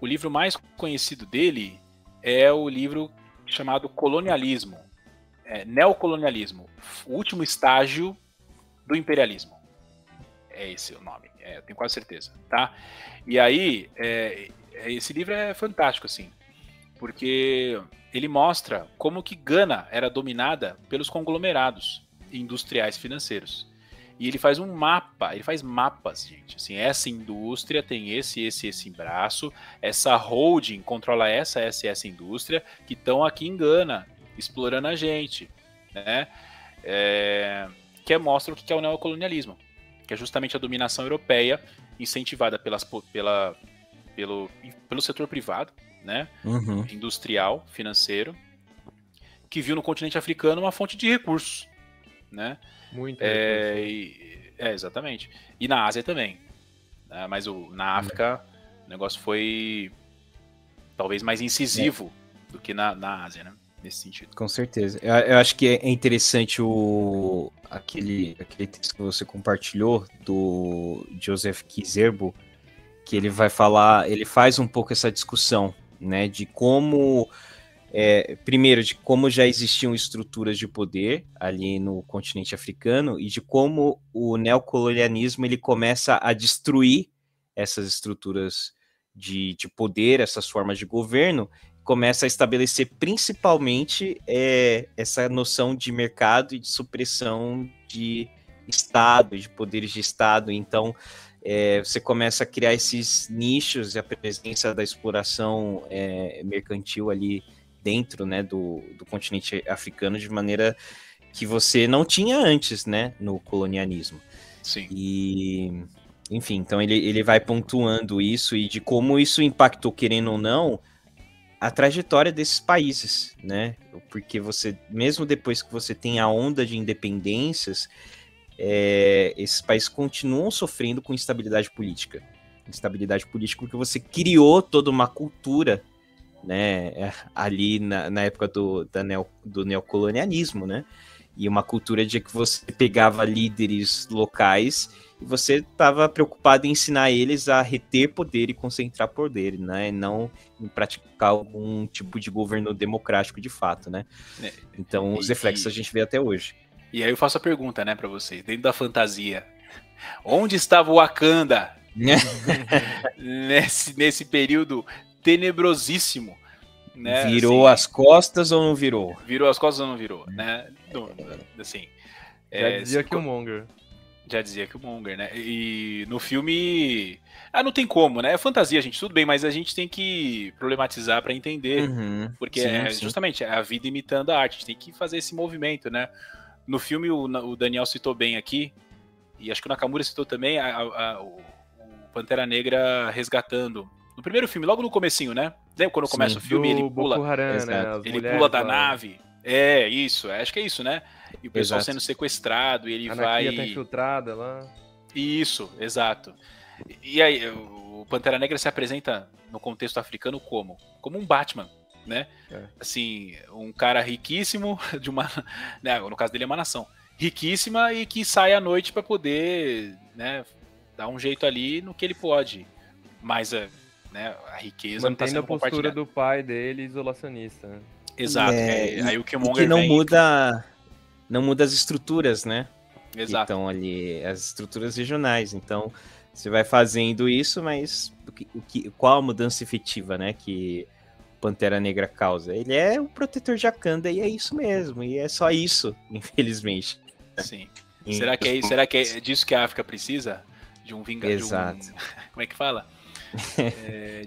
o livro mais conhecido dele é o livro chamado Colonialismo, Neocolonialismo, o último estágio do imperialismo. É esse o nome, eu tenho quase certeza, tá? E aí, esse livro é fantástico, assim, porque ele mostra como que Gana era dominada pelos conglomerados industriais financeiros. E ele faz um mapa, ele faz mapas, gente. Assim, essa indústria tem esse braço, essa holding controla essa indústria, que estão aqui em Gana, explorando a gente, né? Que mostra o que é o neocolonialismo, que é justamente a dominação europeia incentivada pelo setor privado, né? Industrial, financeiro, que viu no continente africano uma fonte de recursos, né? Muito. Exatamente. E na Ásia também. Né? Mas na África o negócio foi talvez mais incisivo do que na Ásia, né? Nesse sentido. Com certeza. Eu acho que é interessante aquele texto que você compartilhou do Joseph Kizerbo, que ele faz um pouco essa discussão, né? De como primeiro, de como já existiam estruturas de poder ali no continente africano e de como o neocolonialismo ele começa a destruir essas estruturas de poder, essas formas de governo, começa a estabelecer principalmente essa noção de mercado e de supressão de Estado, de poderes de Estado. Então, você começa a criar esses nichos e a presença da exploração mercantil ali dentro, né, do continente africano de maneira que você não tinha antes, né, no colonialismo. Sim. enfim, então ele vai pontuando isso e de como isso impactou, querendo ou não, a trajetória desses países, né? Porque você, mesmo depois que você tem a onda de independências, esses países continuam sofrendo com instabilidade política. Instabilidade política porque você criou toda uma cultura, né? Ali na época do neocolonialismo, né? E uma cultura de que você pegava líderes locais e você estava preocupado em ensinar eles a reter poder e concentrar poder, né? Não em praticar algum tipo de governo democrático de fato, né? Então, os reflexos a gente vê até hoje. E aí eu faço a pergunta, né, para vocês, dentro da fantasia. Onde estava o Wakanda nesse período tenebrosíssimo? Né? Virou assim, as costas ou não virou? Virou as costas ou não virou, né? Assim, já dizia Killmonger. Já dizia Killmonger, né? E no filme... não tem como, né? É fantasia, gente, tudo bem, mas a gente tem que problematizar para entender. Porque sim. justamente a vida imitando a arte, a gente tem que fazer esse movimento, né? No filme, o Daniel citou bem aqui, e acho que o Nakamura citou também, o Pantera Negra resgatando. No primeiro filme, logo no comecinho, né? Lembra quando começa o filme, ele pula... Boko Haram, né? Ele pula da nave. Isso, acho que é isso, né? E o pessoal sendo sequestrado, e ele vai... A tá infiltrada lá. Isso, exato. E aí, o Pantera Negra se apresenta no contexto africano como? Como um Batman, né? Assim, um cara riquíssimo, de uma... né, no caso dele é uma nação. Riquíssima e que sai à noite para poder, né, dar um jeito ali no que ele pode. Mas né, a riqueza mantendo não tá sendo a postura compartilhada. do pai dele isolacionista, né? Exato. Aí o Killmonger que não vem... não muda as estruturas, né? Exato. Que estão ali, as estruturas regionais. Então, você vai fazendo isso, mas qual a mudança efetiva, né? Que Pantera Negra causa? Ele é o protetor de Wakanda e é isso mesmo. E é só isso, infelizmente. Sim. Será que é disso que a África precisa? De um vingador? Exato. Como é que fala?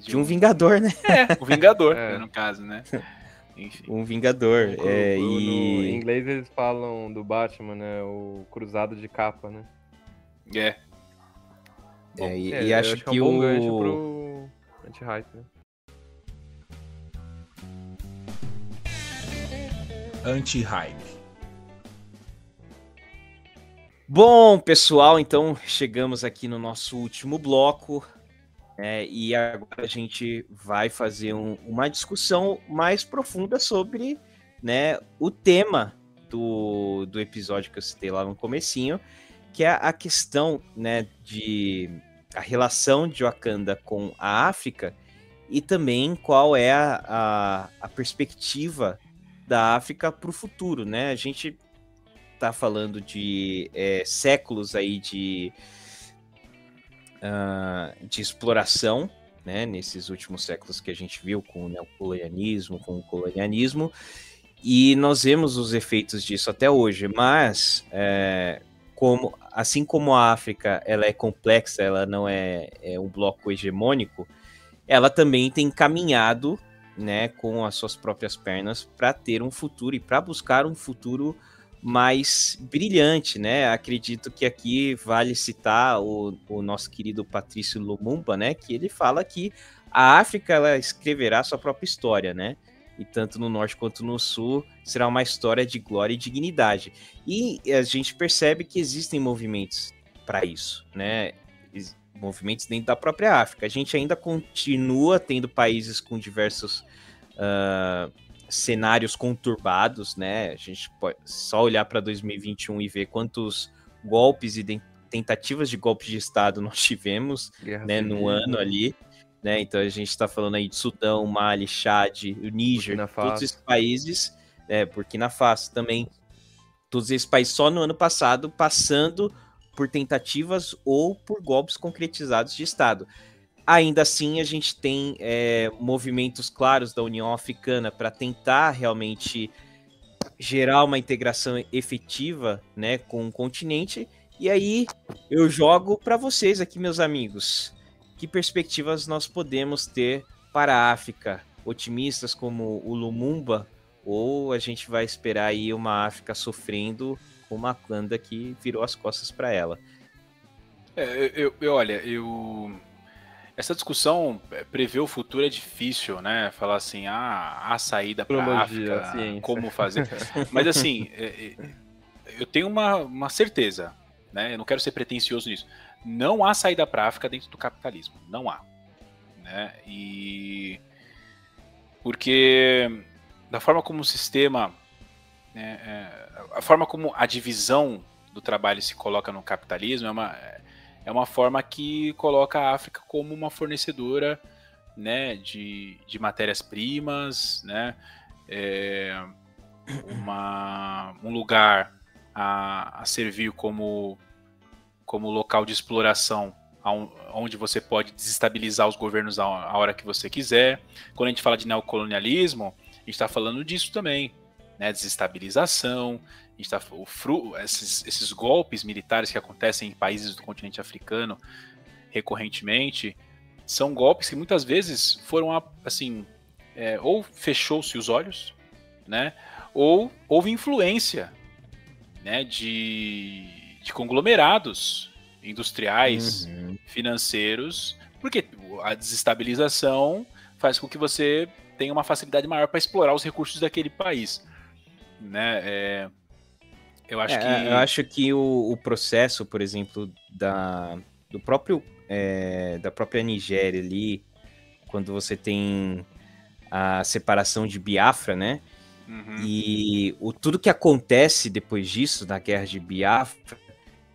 De um vingador, né? Um vingador, no caso, né? Enfim. Um vingador. No inglês eles falam do Batman, né? O cruzado de capa, né? E acho que é um bom gancho pro anti-hype, né? Anti-hype. Bom, pessoal, então chegamos aqui no nosso último bloco. E agora a gente vai fazer uma discussão mais profunda sobre, né, o tema do episódio que eu citei lá no comecinho, que é a questão, né, a relação de Wakanda com a África e também qual é a perspectiva da África para o futuro, né? A gente tá falando de séculos aí de exploração, né, nesses últimos séculos que a gente viu com o neocolonialismo, com o colonialismo, e nós vemos os efeitos disso até hoje, mas assim como a África ela é complexa, ela não é um bloco hegemônico, ela também tem caminhado, né, com as suas próprias pernas para ter um futuro e para buscar um futuro mais brilhante, né? Acredito que aqui vale citar o nosso querido Patrício Lumumba, né? Que ele fala que a África ela escreverá sua própria história, né? E tanto no norte quanto no sul será uma história de glória e dignidade. E a gente percebe que existem movimentos para isso, né? Movimentos dentro da própria África. A gente ainda continua tendo países com diversos cenários conturbados, né? A gente pode só olhar para 2021 e ver quantos golpes e tentativas de golpes de Estado nós tivemos, né, no ano ali, né? Então a gente está falando aí de Sudão, Mali, Chad, o Níger, todos esses países, Burkina Faso também, todos esses países só no ano passado passando por tentativas ou por golpes concretizados de Estado. Ainda assim, a gente tem movimentos claros da União Africana para tentar realmente gerar uma integração efetiva, né, com o continente. E aí eu jogo para vocês aqui, meus amigos. Que perspectivas nós podemos ter para a África? Otimistas como o Lumumba? Ou a gente vai esperar aí uma África sofrendo com uma Wakanda que virou as costas para ela? Olha, essa discussão prever o futuro é difícil, né? Falar assim, a saída para a África, como fazer. Mas assim, eu tenho uma certeza, né? Eu não quero ser pretensioso nisso. Não há saída para a África dentro do capitalismo, não há, né? E porque da forma como o sistema, né, a forma como a divisão do trabalho se coloca no capitalismo é uma forma que coloca a África como uma fornecedora, né, de matérias-primas, né, um lugar a servir como local de exploração, onde você pode desestabilizar os governos a hora que você quiser. Quando a gente fala de neocolonialismo, a gente está falando disso também, né, desestabilização. A gente tá, esses golpes militares que acontecem em países do continente africano recorrentemente são golpes que muitas vezes foram assim, ou fechou-se os olhos, né, ou houve influência, né, de conglomerados industriais, financeiros, porque a desestabilização faz com que você tenha uma facilidade maior para explorar os recursos daquele país, né? Eu acho que o processo, por exemplo, da própria Nigéria ali, quando você tem a separação de Biafra, né? E tudo que acontece depois disso, na guerra de Biafra,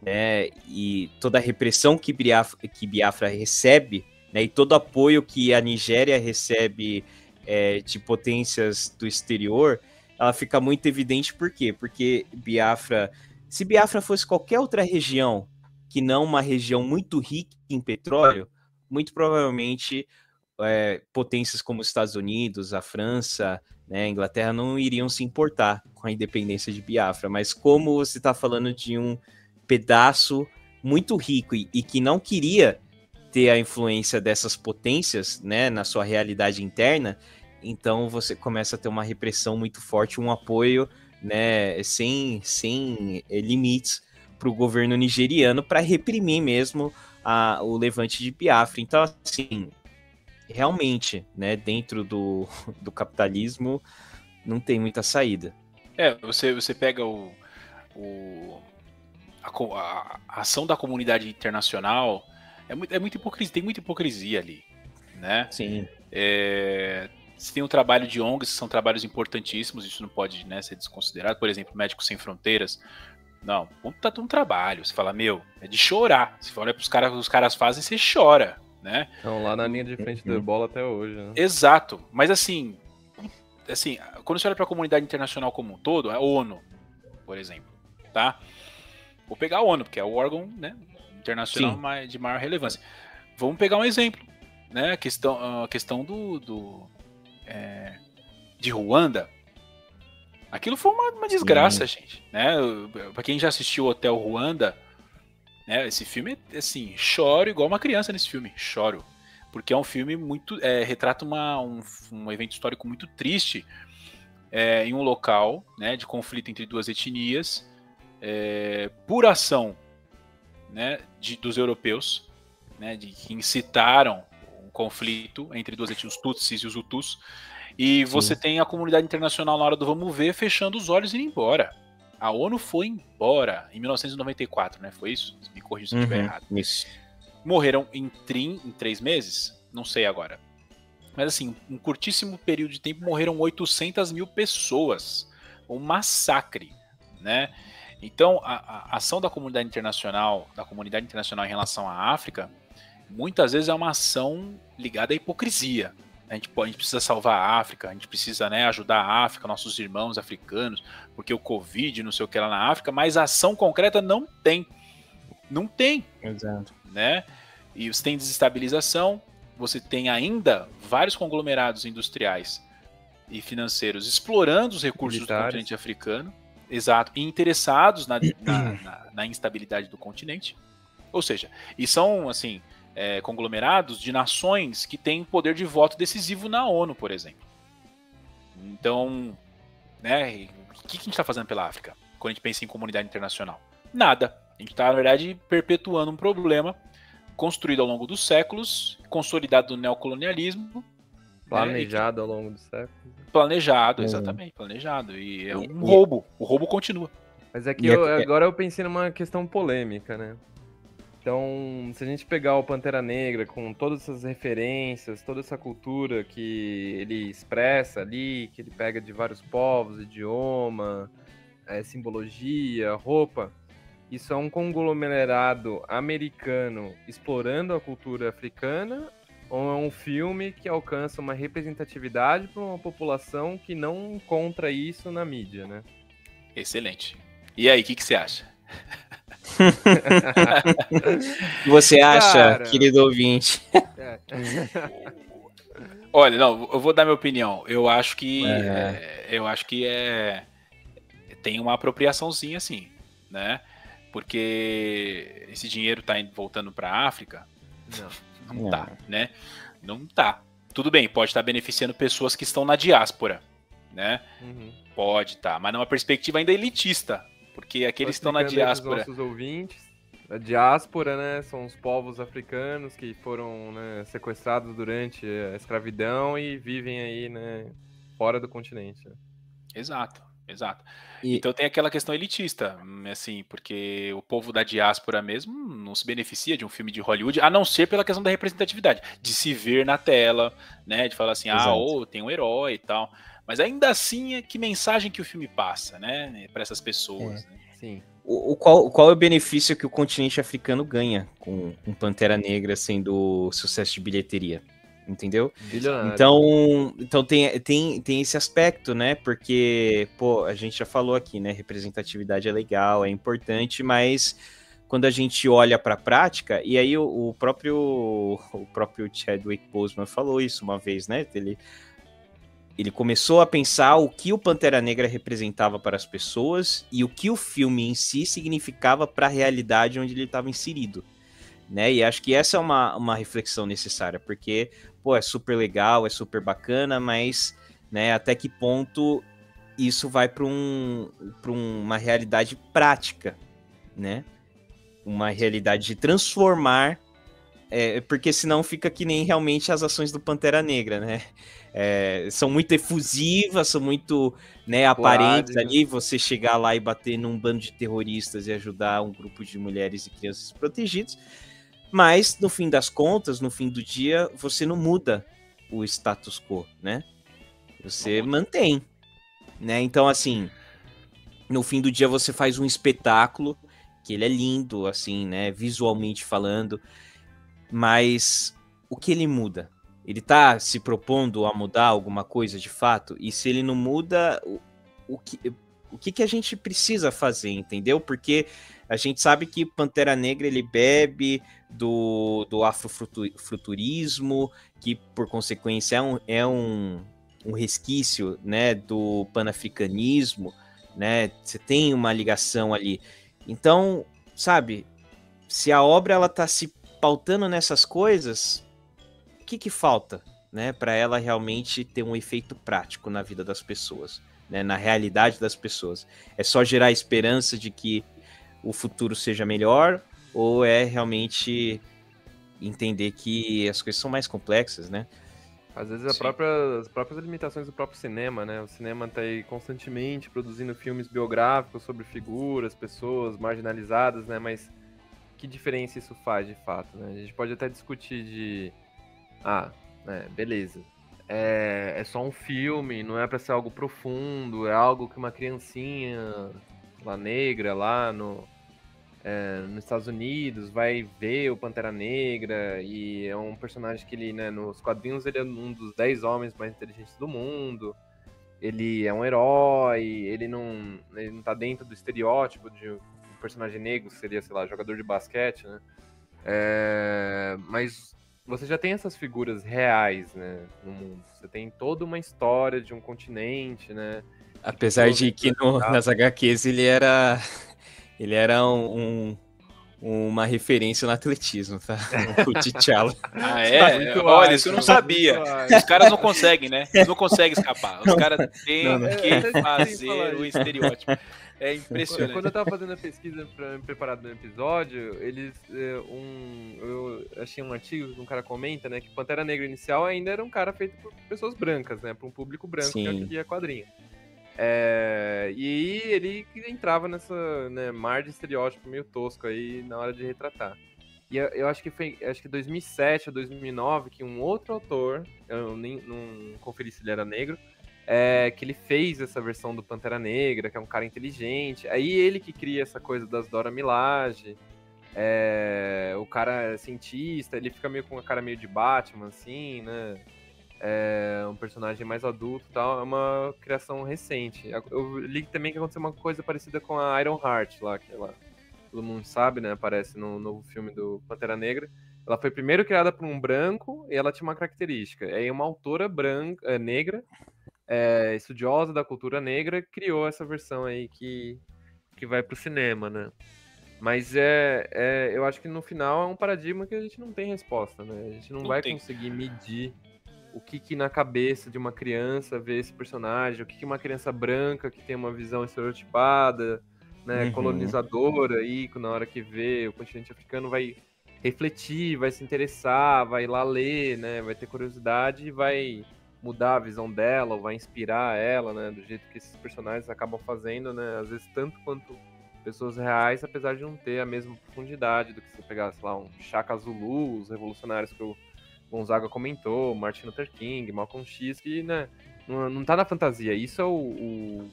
né? E toda a repressão que Biafra recebe, né? E todo o apoio que a Nigéria recebe de potências do exterior, ela fica muito evidente. Por quê? Porque se Biafra fosse qualquer outra região que não uma região muito rica em petróleo, muito provavelmente potências como os Estados Unidos, a França, né, a Inglaterra não iriam se importar com a independência de Biafra. Mas como você está falando de um pedaço muito rico e que não queria ter a influência dessas potências, né, na sua realidade interna, então você começa a ter uma repressão muito forte, um apoio, né, sem limites para o governo nigeriano para reprimir mesmo o levante de Biafra. Então, assim, realmente, né, dentro do capitalismo não tem muita saída. Você pega a ação da comunidade internacional, muita hipocrisia, tem muita hipocrisia ali, né? Sim. Você tem o trabalho de ONGs, que são trabalhos importantíssimos, isso não pode, né, ser desconsiderado. Por exemplo, Médicos Sem Fronteiras. Não, tá um trabalho. Você fala, é de chorar. Você olha os caras fazem, você chora, né? Estão lá na linha de frente do Ebola até hoje, né? Exato. Mas assim, quando você olha para a comunidade internacional como um todo, a ONU, por exemplo, tá? Vou pegar a ONU, porque é o órgão, né, internacional de maior relevância. Vamos pegar um exemplo, né? A questão de Ruanda. Aquilo foi uma desgraça, gente, né? Pra quem já assistiu o Hotel Ruanda, né, esse filme, assim, choro igual uma criança nesse filme, choro. Porque é um filme muito, retrata um evento histórico muito triste em um local, né, de conflito entre duas etnias, por ação, né, dos europeus, né, que incitaram um conflito entre duas etnias, os Tutsis e os Hutus. E você tem a comunidade internacional na hora do vamos ver, fechando os olhos e indo embora. A ONU foi embora em 1994, né? Foi isso? Me corrija se eu estiver errado. Isso. Morreram em 3 meses? Não sei agora. Mas assim, um curtíssimo período de tempo morreram 800 mil pessoas. Um massacre, né? Então, a ação da comunidade internacional em relação à África, muitas vezes é uma ação ligada à hipocrisia. A gente precisa salvar a África, a gente precisa, né, ajudar a África, nossos irmãos africanos, porque o Covid, não sei o que lá na África, mas a ação concreta não tem. Não tem. Exato. Né? E você tem desestabilização, você tem ainda vários conglomerados industriais e financeiros explorando os recursos do continente africano, exato, e interessados na instabilidade do continente. Ou seja, e são, assim, conglomerados de nações que têm poder de voto decisivo na ONU, por exemplo. Então, né, o que a gente está fazendo pela África quando a gente pensa em comunidade internacional? Nada. A gente está, na verdade, perpetuando um problema construído ao longo dos séculos, consolidado no neocolonialismo. Planejado ao longo dos séculos. Planejado, exatamente, planejado. E é um roubo. O roubo continua. Mas é que agora eu pensei numa questão polêmica, né? Então, se a gente pegar o Pantera Negra com todas essas referências, toda essa cultura que ele expressa ali, que ele pega de vários povos, idioma, simbologia, roupa, isso é um conglomerado americano explorando a cultura africana, ou é um filme que alcança uma representatividade para uma população que não encontra isso na mídia, né? Excelente. E aí, o que você acha? O que você acha, querido ouvinte? Olha, não, eu vou dar minha opinião. Eu acho que tem uma apropriaçãozinha, assim, né? Porque esse dinheiro tá voltando para a África? Não tá, né? Não tá. Tudo bem, pode estar beneficiando pessoas que estão na diáspora, né? Pode estar, mas numa perspectiva ainda elitista, porque aqueles que estão na diáspora... Nossos ouvintes, a diáspora, né, são os povos africanos que foram, né, sequestrados durante a escravidão e vivem aí, né, fora do continente. Né? Exato. Então tem aquela questão elitista, assim, porque o povo da diáspora mesmo não se beneficia de um filme de Hollywood, a não ser pela questão da representatividade, de se ver na tela, né, de falar assim, tem um herói e tal. Mas ainda assim, que mensagem que o filme passa, né, para essas pessoas. Né? Sim. Qual é o benefício que o continente africano ganha com Pantera Negra sendo sucesso de bilheteria? Entendeu? Bilionário. Então tem esse aspecto, né? Porque, pô, a gente já falou aqui, né? Representatividade é legal, é importante, mas quando a gente olha para a prática, e aí o próprio Chadwick Boseman falou isso uma vez, né? Ele começou a pensar o que o Pantera Negra representava para as pessoas e o que o filme em si significava para a realidade onde ele estava inserido. Né? E acho que essa é uma reflexão necessária, porque, pô, é super legal, é super bacana, mas, né, até que ponto isso vai para uma realidade prática, né? Uma realidade de transformar, porque senão fica que nem realmente as ações do Pantera Negra, né? São muito efusivas, são muito, né, aparentes ali, você chegar lá e bater num bando de terroristas e ajudar um grupo de mulheres e crianças protegidos. Mas, no fim das contas, no fim do dia, você não muda o status quo, né? Você mantém, né? Então, assim, no fim do dia você faz um espetáculo, que ele é lindo, assim, né? Visualmente falando, mas o que ele muda? Ele tá se propondo a mudar alguma coisa de fato? E se ele não muda, o que a gente precisa fazer, entendeu? Porque a gente sabe que Pantera Negra ele bebe do afrofuturismo, que por consequência é um resquício, né, do panafricanismo, né? Você tem uma ligação ali. Então, sabe, se a obra ela tá se pautando nessas coisas, o que falta, né, para ela realmente ter um efeito prático na vida das pessoas, né, na realidade das pessoas? É só gerar esperança de que o futuro seja melhor, ou é realmente entender que as coisas são mais complexas, né? Às vezes as próprias limitações do próprio cinema, né? O cinema tá aí constantemente produzindo filmes biográficos sobre figuras, pessoas marginalizadas, né? Mas que diferença isso faz de fato, né? A gente pode até discutir de... beleza. É só um filme, não é pra ser algo profundo, é algo que uma criancinha lá negra, lá nos Estados Unidos, vai ver o Pantera Negra, e é um personagem que ele, né, nos quadrinhos ele é um dos 10 homens mais inteligentes do mundo, ele é um herói, ele não tá dentro do estereótipo de um personagem negro, que seria, sei lá, jogador de basquete, né? Mas você já tem essas figuras reais, né, no mundo. Você tem toda uma história de um continente, né? Apesar de que nas HQs ele era um uma referência no atletismo, tá? O T'Challa. Ah, é? Olha, isso eu não sabia. Os caras não conseguem, né? Não conseguem escapar. Os caras têm que fazer o estereótipo. É impressionante. Quando eu tava fazendo a pesquisa pra me preparar do episódio, eu achei um artigo que um cara comenta, né, que Pantera Negra inicial ainda era um cara feito por pessoas brancas, né, pra um público branco que lia quadrinho. E ele entrava nessa, né, mar de estereótipo meio tosco aí na hora de retratar. E eu acho que foi 2007 ou 2009 que um outro autor, eu não conferi se ele era negro, que ele fez essa versão do Pantera Negra, que é um cara inteligente. Aí ele que cria essa coisa das Dora Milaje. O cara é cientista, ele fica meio com a cara meio de Batman, assim, né? Um personagem mais adulto e tal. É uma criação recente. Eu li também que aconteceu uma coisa parecida com a Iron Heart lá, que todo mundo sabe, né? Aparece no novo filme do Pantera Negra. Ela foi primeiro criada por um branco e ela tinha uma característica. Aí uma autora negra, estudiosa da cultura negra, criou essa versão aí que vai pro cinema, né? Mas eu acho que no final é um paradigma que a gente não tem resposta, né? A gente não vai conseguir medir o que na cabeça de uma criança vê esse personagem, o que uma criança branca que tem uma visão estereotipada, né, colonizadora aí, na hora que vê o continente africano vai refletir, vai se interessar, vai lá ler, né, vai ter curiosidade e vai mudar a visão dela, ou vai inspirar ela, né, do jeito que esses personagens acabam fazendo, né, às vezes tanto quanto pessoas reais, apesar de não ter a mesma profundidade do que se pegar, sei lá, um Shaka Zulu, os revolucionários que o Gonzaga comentou, Martin Luther King, Malcolm X, que, né, não tá na fantasia, isso é o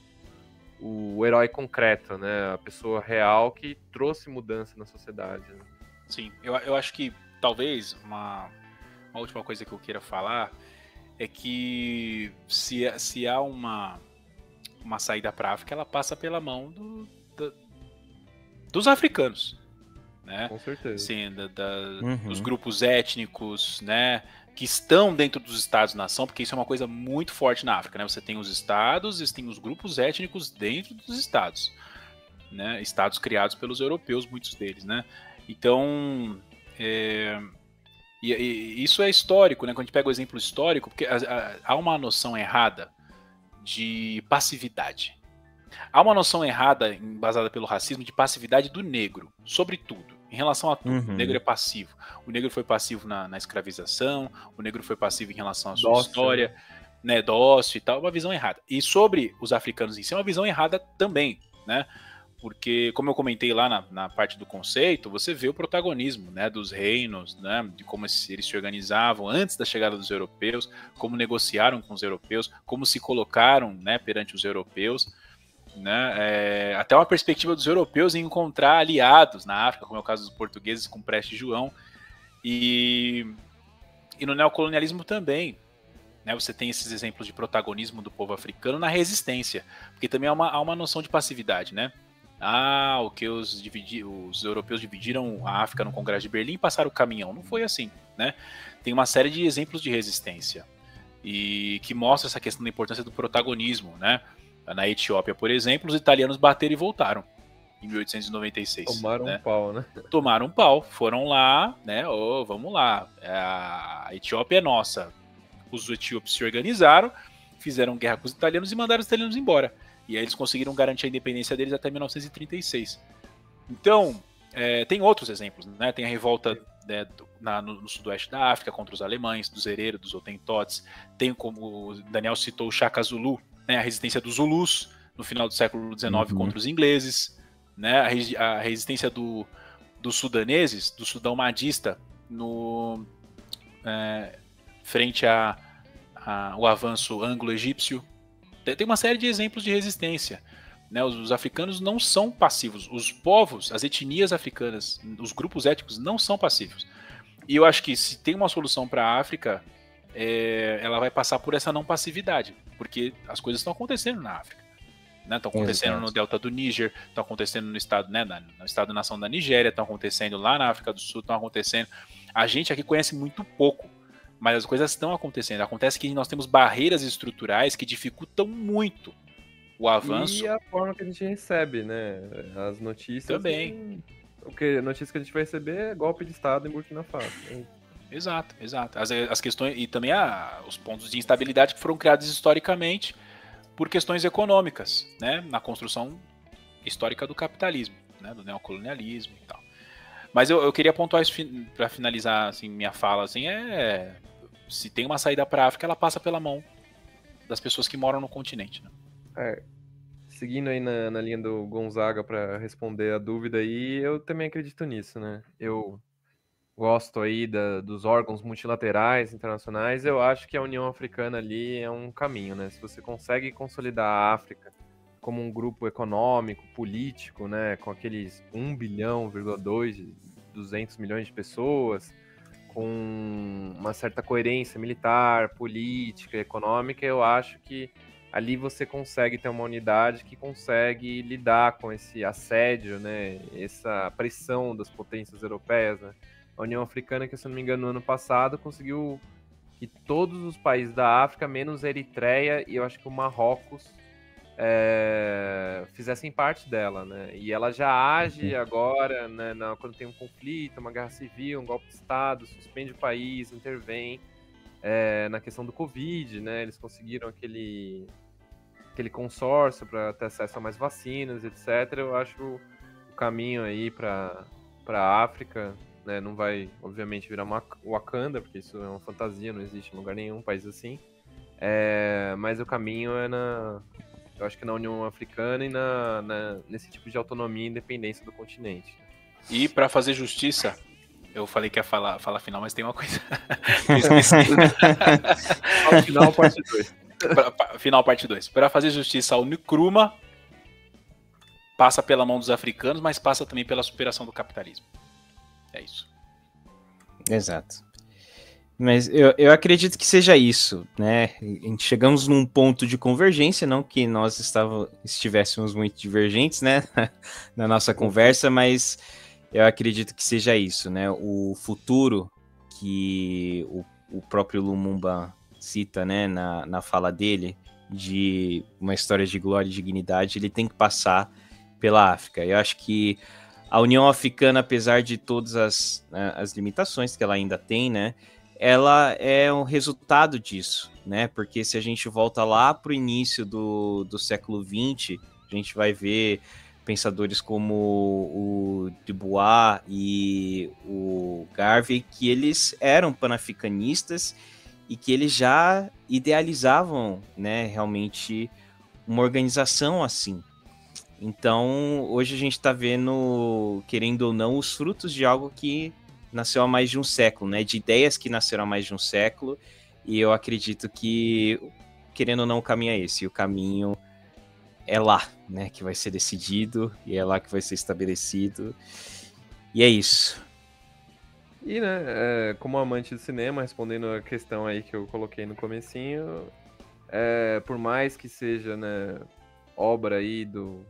herói concreto, né, a pessoa real que trouxe mudança na sociedade, né? Sim, eu acho que talvez uma última coisa que eu queira falar é que se há uma saída para a África, ela passa pela mão dos africanos, né? Com certeza. Sim, dos grupos étnicos, né, que estão dentro dos estados-nação, porque isso é uma coisa muito forte na África, né? Você tem os estados e tem os grupos étnicos dentro dos estados, né? Estados criados pelos europeus, muitos deles, né? Então, isso é histórico, né? Quando a gente pega o exemplo histórico, porque há uma noção errada de passividade. Há uma noção errada, embasada pelo racismo, de passividade do negro, sobretudo, em relação a tudo. O negro é passivo. O negro foi passivo na escravização, o negro foi passivo em relação à sua história, né, dócil e tal, uma visão errada. E sobre os africanos em si, é uma visão errada também, né? Porque, como eu comentei lá na parte do conceito, você vê o protagonismo, né, dos reinos, né, de como eles se organizavam antes da chegada dos europeus, como negociaram com os europeus, como se colocaram, né, perante os europeus, né, até uma perspectiva dos europeus em encontrar aliados na África, como é o caso dos portugueses com Preste João, e no neocolonialismo também, né, você tem esses exemplos de protagonismo do povo africano na resistência, porque também há uma noção de passividade, né? O que os europeus dividiram a África no Congresso de Berlim e passaram o caminhão. Não foi assim, né? Tem uma série de exemplos de resistência e que mostra essa questão da importância do protagonismo, né? Na Etiópia, por exemplo, os italianos bateram e voltaram em 1896. Tomaram um pau, né? Tomaram um pau, foram lá, né? Vamos lá, a Etiópia é nossa. Os etíopes se organizaram, fizeram guerra com os italianos e mandaram os italianos embora. E aí eles conseguiram garantir a independência deles até 1936. Então, tem outros exemplos, né? Tem a revolta, né, no sudoeste da África contra os alemães, dos Herero, dos Hotentotes. Tem, como o Daniel citou, o Shaka Zulu, né, a resistência dos Zulus no final do século XIX contra os ingleses, né, a resistência dos sudaneses, do Sudão Madista, frente ao avanço anglo-egípcio. Tem uma série de exemplos de resistência, né? Os africanos não são passivos. Os povos, as etnias africanas, os grupos étnicos não são passivos. E eu acho que se tem uma solução para a África, ela vai passar por essa não passividade, porque as coisas estão acontecendo na África. Estão acontecendo no delta do Níger, estão acontecendo no estado, né, no estado-nação da Nigéria, estão acontecendo lá na África do Sul, estão acontecendo. A gente aqui conhece muito pouco, mas as coisas estão acontecendo. Acontece que nós temos barreiras estruturais que dificultam muito o avanço. E a forma que a gente recebe, né? As notícias também a notícia que a gente vai receber é golpe de Estado em Burkina Faso. Exato. As questões e também os pontos de instabilidade que foram criados historicamente por questões econômicas, né, na construção histórica do capitalismo, né, do neocolonialismo e tal. Mas eu queria pontuar isso para finalizar assim, minha fala, assim, se tem uma saída para a África, ela passa pela mão das pessoas que moram no continente, né? Seguindo aí na linha do Gonzaga para responder a dúvida aí, eu também acredito nisso, né? Eu gosto aí dos órgãos multilaterais internacionais, eu acho que a União Africana ali é um caminho, né? Se você consegue consolidar a África como um grupo econômico, político, né? Com aqueles 1,2 bilhão, 200 milhões de pessoas, com uma certa coerência militar, política, econômica, eu acho que ali você consegue ter uma unidade que consegue lidar com esse assédio, né? Essa pressão das potências europeias, né? A União Africana, que se eu não me engano, no ano passado, conseguiu que todos os países da África, menos a Eritreia e eu acho que o Marrocos, fizessem parte dela, né? E ela já age agora, né, quando tem um conflito, uma guerra civil, um golpe de Estado, suspende o país, intervém na questão do Covid, né? Eles conseguiram aquele consórcio para ter acesso a mais vacinas, etc. Eu acho o caminho aí para a África, né, não vai, obviamente, virar uma Wakanda, porque isso é uma fantasia, não existe em lugar nenhum, país assim. Mas o caminho eu acho que na União Africana e nesse tipo de autonomia e independência do continente. E para fazer justiça, eu falei que ia falar final, mas tem uma coisa. Final, parte 2. Final, parte 2. Para fazer justiça ao Nkrumah, passa pela mão dos africanos, mas passa também pela superação do capitalismo. É isso. Exato. Mas eu acredito que seja isso, né? Chegamos num ponto de convergência, não que nós estivéssemos muito divergentes, né? Na nossa conversa, mas eu acredito que seja isso, né? O futuro que o próprio Lumumba cita, né? Na fala dele, de uma história de glória e dignidade, ele tem que passar pela África. Eu acho que a União Africana, apesar de todas as limitações que ela ainda tem, né, ela é um resultado disso, né, porque se a gente volta lá para o início do século XX, a gente vai ver pensadores como o Dubois e o Garvey, que eles eram panafricanistas e que eles já idealizavam, né, realmente uma organização assim. Então, hoje a gente está vendo, querendo ou não, os frutos de algo que nasceu há mais de um século, né? De ideias que nasceram há mais de um século. E eu acredito que, querendo ou não, o caminho é esse. E o caminho é lá, né? Que vai ser decidido e é lá que vai ser estabelecido. E é isso. E, né, como amante de cinema, respondendo a questão aí que eu coloquei no comecinho, por mais que seja, né, obra aí do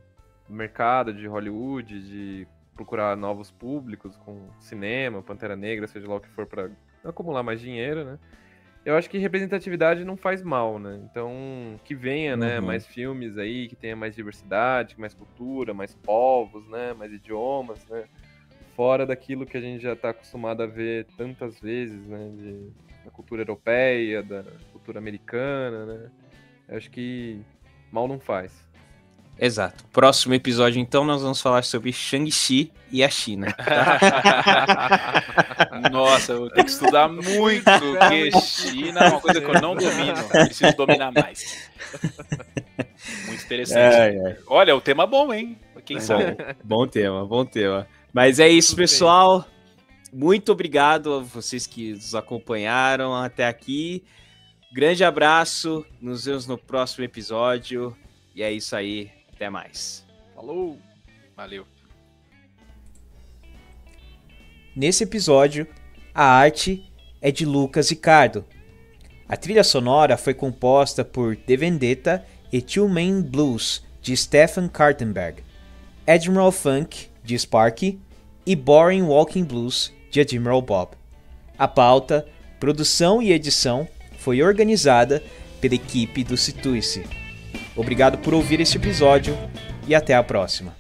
mercado de Hollywood, de procurar novos públicos com cinema, Pantera Negra, seja lá o que for, para acumular mais dinheiro, né? Eu acho que representatividade não faz mal, né? Então, que venha, né, mais filmes aí, que tenha mais diversidade, mais cultura, mais povos, né, mais idiomas, né? Fora daquilo que a gente já está acostumado a ver tantas vezes, né, da cultura europeia, da cultura americana, né? Eu acho que mal não faz. Exato. Próximo episódio, então, nós vamos falar sobre Shang-Chi e a China. Nossa, eu vou ter que estudar muito, porque China é uma coisa que eu não domino. Preciso dominar mais. Muito interessante. Olha, o tema bom, hein? Quem sabe? Bom tema, bom tema. Mas é isso, pessoal. Muito obrigado a vocês que nos acompanharam até aqui. Grande abraço. Nos vemos no próximo episódio. E é isso aí. Até mais. Falou. Valeu. Nesse episódio, a arte é de Lucas Ricardo. A trilha sonora foi composta por The Vendetta e Two Men Blues, de Stefan Kartenberg, Admiral Funk, de Sparky, e Boring Walking Blues, de Admiral Bob. A pauta, produção e edição foi organizada pela equipe do Situice. Obrigado por ouvir este episódio e até a próxima.